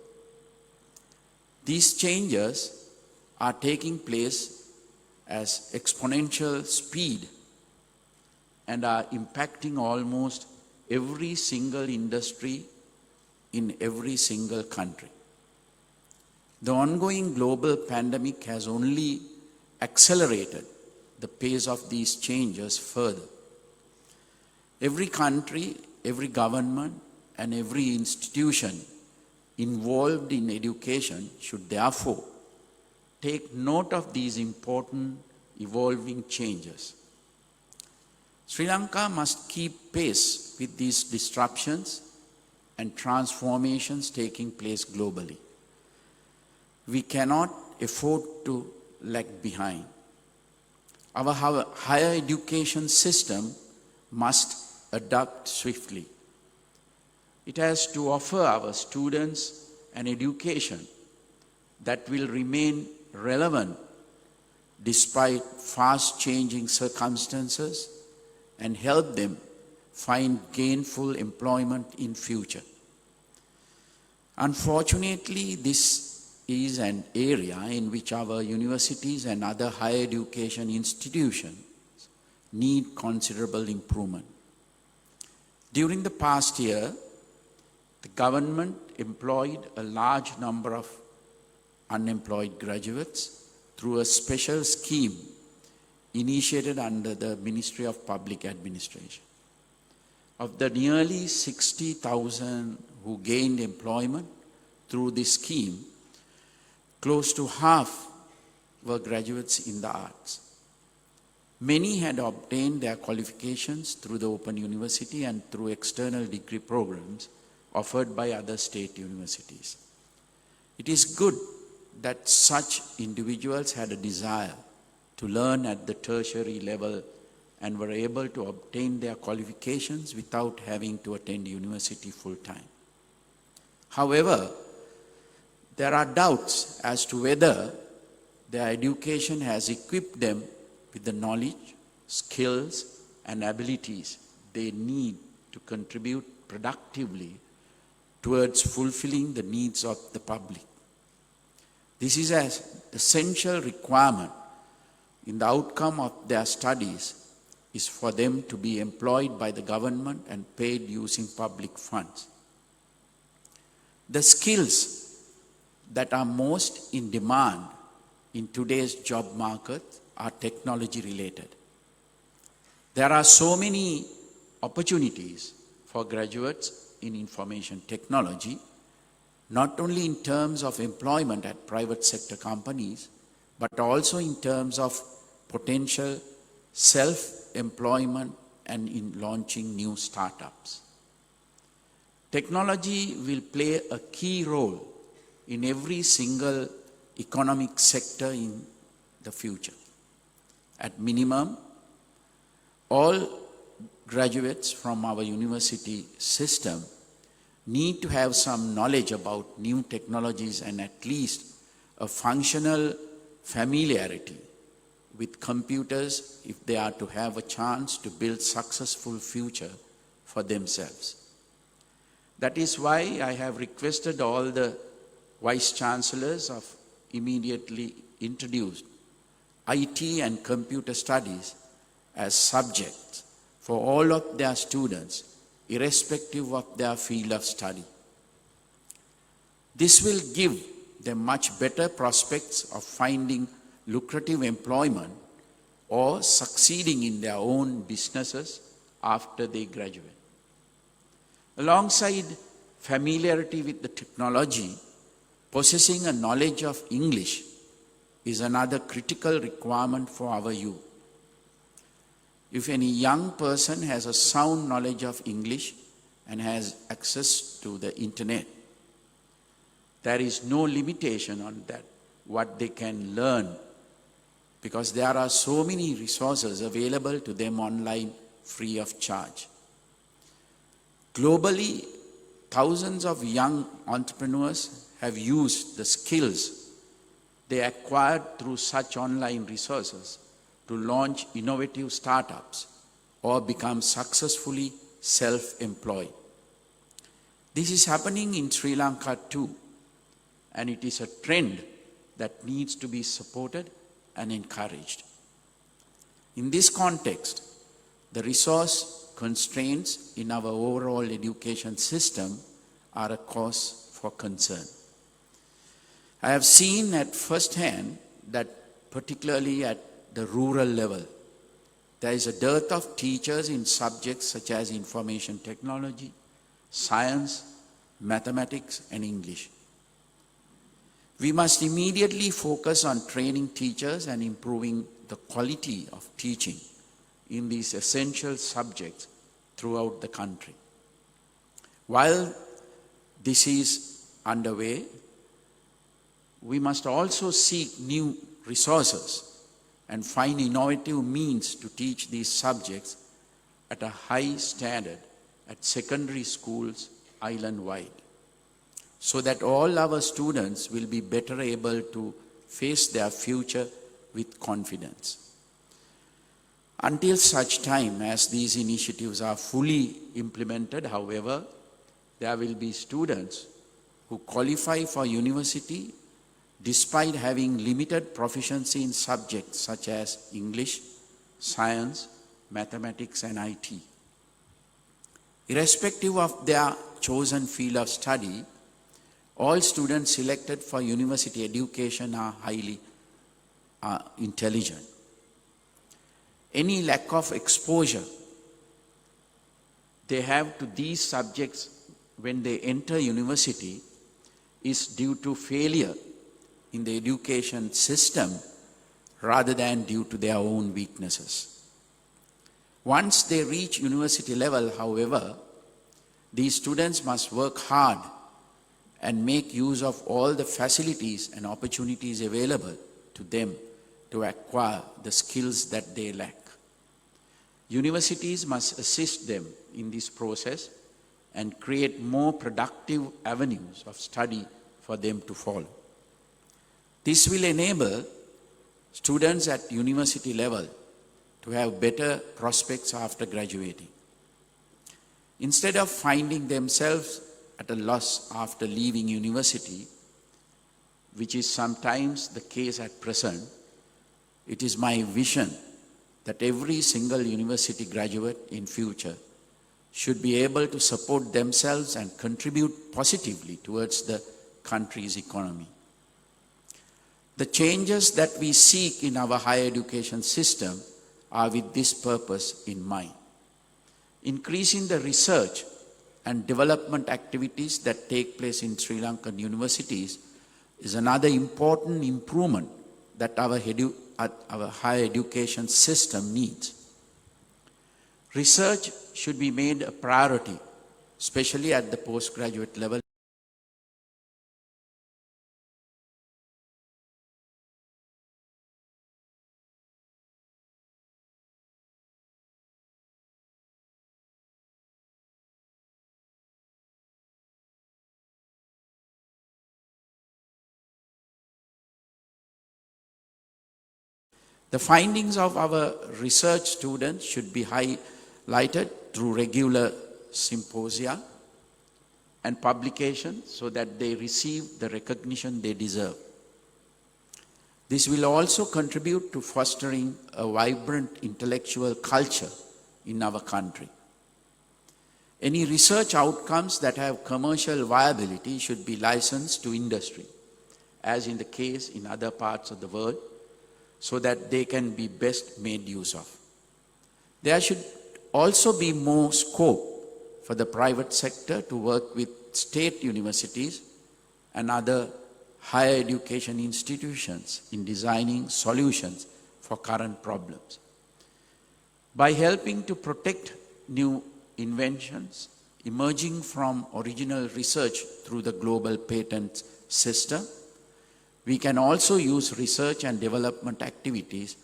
These changes are taking place as exponential speed and are impacting almost every single industry in every single country. The ongoing global pandemic has only accelerated the pace of these changes further. Every country, every government, and every institution involved in education should therefore take note of these important evolving changes. Sri Lanka must keep pace with these disruptions and transformations taking place globally. We cannot afford to lag behind. Our higher education system must adapt swiftly. It has to offer our students an education that will remain relevant despite fast-changing circumstances and help them find gainful employment in future. Unfortunately, this is an area in which our universities and other higher education institutions need considerable improvement. During the past year, the government employed a large number of unemployed graduates through a special scheme initiated under the Ministry of Public Administration. Of the nearly 60,000 who gained employment through this scheme, close to half were graduates in the arts. Many had obtained their qualifications through the Open University and through external degree programs offered by other state universities. It is good that such individuals had a desire to learn at the tertiary level and were able to obtain their qualifications without having to attend university full-time. However, there are doubts as to whether their education has equipped them with the knowledge, skills, and abilities they need to contribute productively towards fulfilling the needs of the public. This is an essential requirement in the outcome of their studies is for them to be employed by the government and paid using public funds. The skills that are most in demand in today's job market are technology related. There are so many opportunities for graduates in information technology, not only in terms of employment at private sector companies, but also in terms of potential self-employment and in launching new startups. Technology will play a key role in every single economic sector in the future. At minimum, all graduates from our university system need to have some knowledge about new technologies and at least a functional familiarity with computers if they are to have a chance to build successful future for themselves. That is why I have requested all the vice chancellors of immediately introduced IT and computer studies as subjects for all of their students, irrespective of their field of study. This will give them much better prospects of finding lucrative employment or succeeding in their own businesses after they graduate. Alongside familiarity with the technology, possessing a knowledge of English is another critical requirement for our youth. If any young person has a sound knowledge of English and has access to the internet, there is no limitation on that, what they can learn, because there are so many resources available to them online free of charge. Globally, thousands of young entrepreneurs have used the skills they acquired through such online resources to launch innovative startups or become successfully self-employed. This is happening in Sri Lanka too, and it is a trend that needs to be supported and encouraged. In this context, the resource constraints in our overall education system are a cause for concern. I have seen at first hand that particularly at the rural level, there is a dearth of teachers in subjects such as information technology, science, mathematics, and English. We must immediately focus on training teachers and improving the quality of teaching in these essential subjects throughout the country. While this is underway, we must also seek new resources and find innovative means to teach these subjects at a high standard at secondary schools island-wide, so that all our students will be better able to face their future with confidence. Until such time as these initiatives are fully implemented, however, there will be students who qualify for university despite having limited proficiency in subjects such as English, science, mathematics, and IT. Irrespective of their chosen field of study, all students selected for university education are highly intelligent. Any lack of exposure they have to these subjects when they enter university is due to failure in the education system rather than due to their own weaknesses. Once they reach university level, however, these students must work hard and make use of all the facilities and opportunities available to them to acquire the skills that they lack. Universities must assist them in this process and create more productive avenues of study for them to follow. This will enable students at university level to have better prospects after graduating. Instead of finding themselves at a loss after leaving university, which is sometimes the case at present, it is my vision that every single university graduate in future should be able to support themselves and contribute positively towards the country's economy. The changes that we seek in our higher education system are with this purpose in mind. Increasing the research and development activities that take place in Sri Lankan universities is another important improvement that our higher education system needs. Research should be made a priority, especially at the postgraduate level. The findings of our research students should be highlighted through regular symposia and publications so that they receive the recognition they deserve. This will also contribute to fostering a vibrant intellectual culture in our country. Any research outcomes that have commercial viability should be licensed to industry, as in the case in other parts of the world, so that they can be best made use of. There should also be more scope for the private sector to work with state universities and other higher education institutions in designing solutions for current problems. By helping to protect new inventions emerging from original research through the global patent system, we can also use research and development activities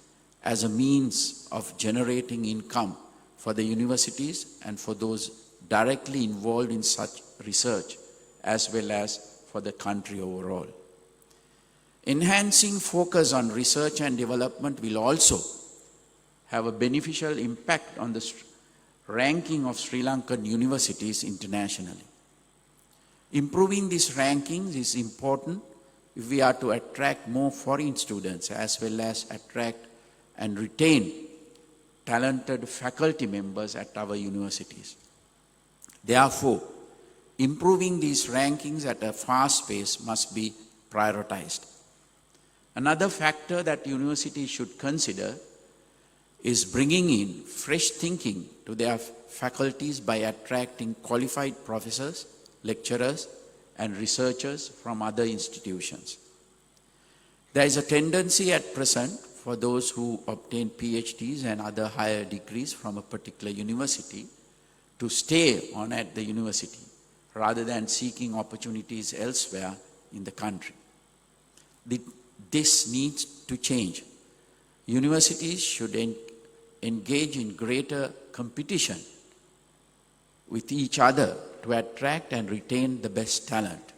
as a means of generating income for the universities and for those directly involved in such research, as well as for the country overall. Enhancing focus on research and development will also have a beneficial impact on the ranking of Sri Lankan universities internationally. Improving these rankings is important if we are to attract more foreign students as well as attract and retain talented faculty members at our universities. Therefore, improving these rankings at a fast pace must be prioritized. Another factor that universities should consider is bringing in fresh thinking to their faculties by attracting qualified professors, lecturers, and researchers from other institutions. There is a tendency at present for those who obtain PhDs and other higher degrees from a particular university to stay on at the university rather than seeking opportunities elsewhere in the country. This needs to change. Universities should engage in greater competition with each other to attract and retain the best talent.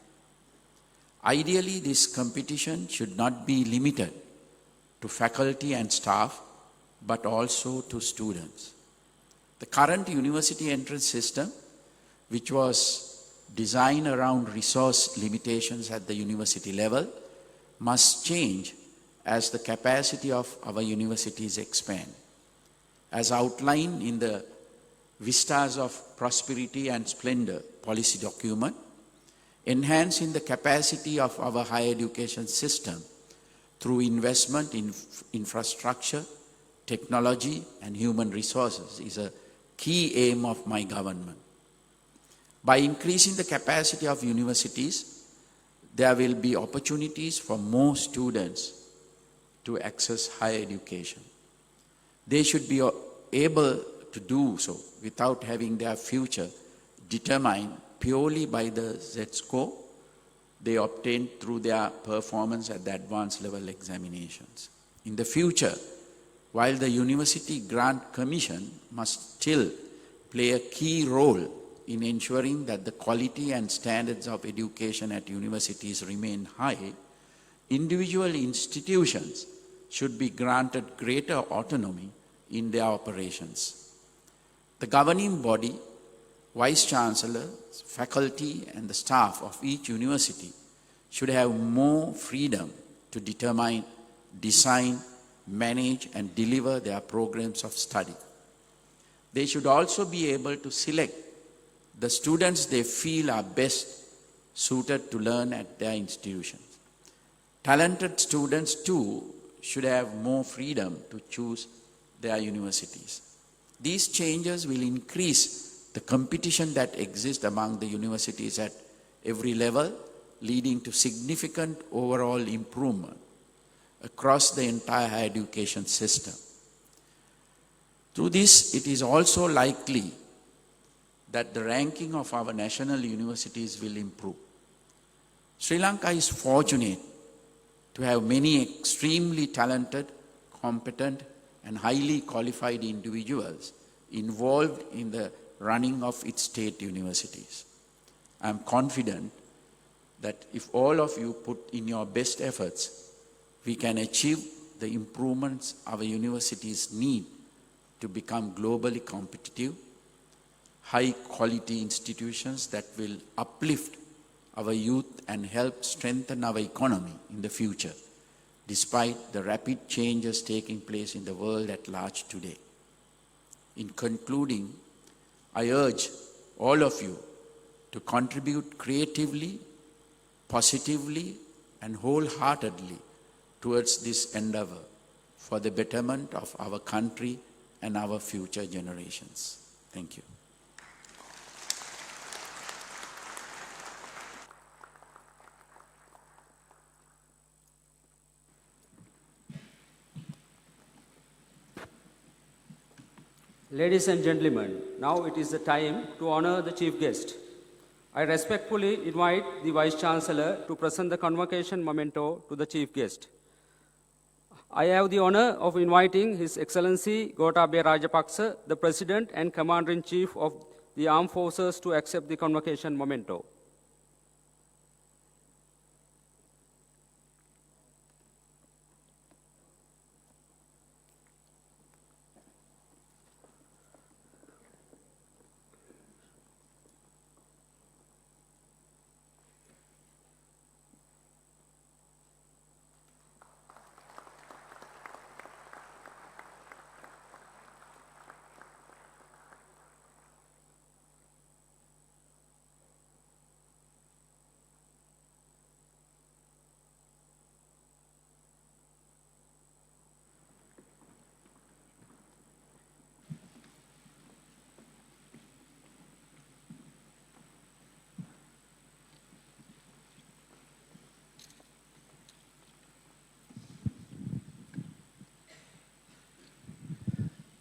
Ideally, this competition should not be limited to faculty and staff, but also to students. The current university entrance system, which was designed around resource limitations at the university level, must change as the capacity of our universities expand. As outlined in the Vistas of Prosperity and Splendor policy document, enhancing the capacity of our higher education system through investment in infrastructure, technology, and human resources is a key aim of my government. By increasing the capacity of universities, there will be opportunities for more students to access higher education. They should be able to do so without having their future determined purely by the Z-score they obtain through their performance at the advanced level examinations. In the future, while the University Grant Commission must still play a key role in ensuring that the quality and standards of education at universities remain high, individual institutions should be granted greater autonomy in their operations. The governing body, vice-chancellor, faculty, and the staff of each university should have more freedom to determine, design, manage, and deliver their programs of study. They should also be able to select the students they feel are best suited to learn at their institutions. Talented students, too, should have more freedom to choose their universities. These changes will increase the competition that exists among the universities at every level, leading to significant overall improvement across the entire higher education system. Through this, it is also likely that the ranking of our national universities will improve. Sri Lanka is fortunate to have many extremely talented, competent, and highly qualified individuals involved in the running of its state universities. I am confident that if all of you put in your best efforts, we can achieve the improvements our universities need to become globally competitive, high-quality institutions that will uplift our youth and help strengthen our economy in the future, despite the rapid changes taking place in the world at large today. In concluding, I urge all of you to contribute creatively, positively, and wholeheartedly towards this endeavor for the betterment of our country and our future generations. Thank you. Ladies and gentlemen, now it is the time to honor the chief guest. I respectfully invite the Vice Chancellor to present the convocation memento to the chief guest. I have the honor of inviting His Excellency Gotabaya Rajapaksa, the President and Commander-in-Chief of the Armed Forces, to accept the convocation memento.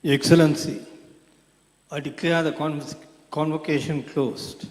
Your Excellency, I declare the convocation closed.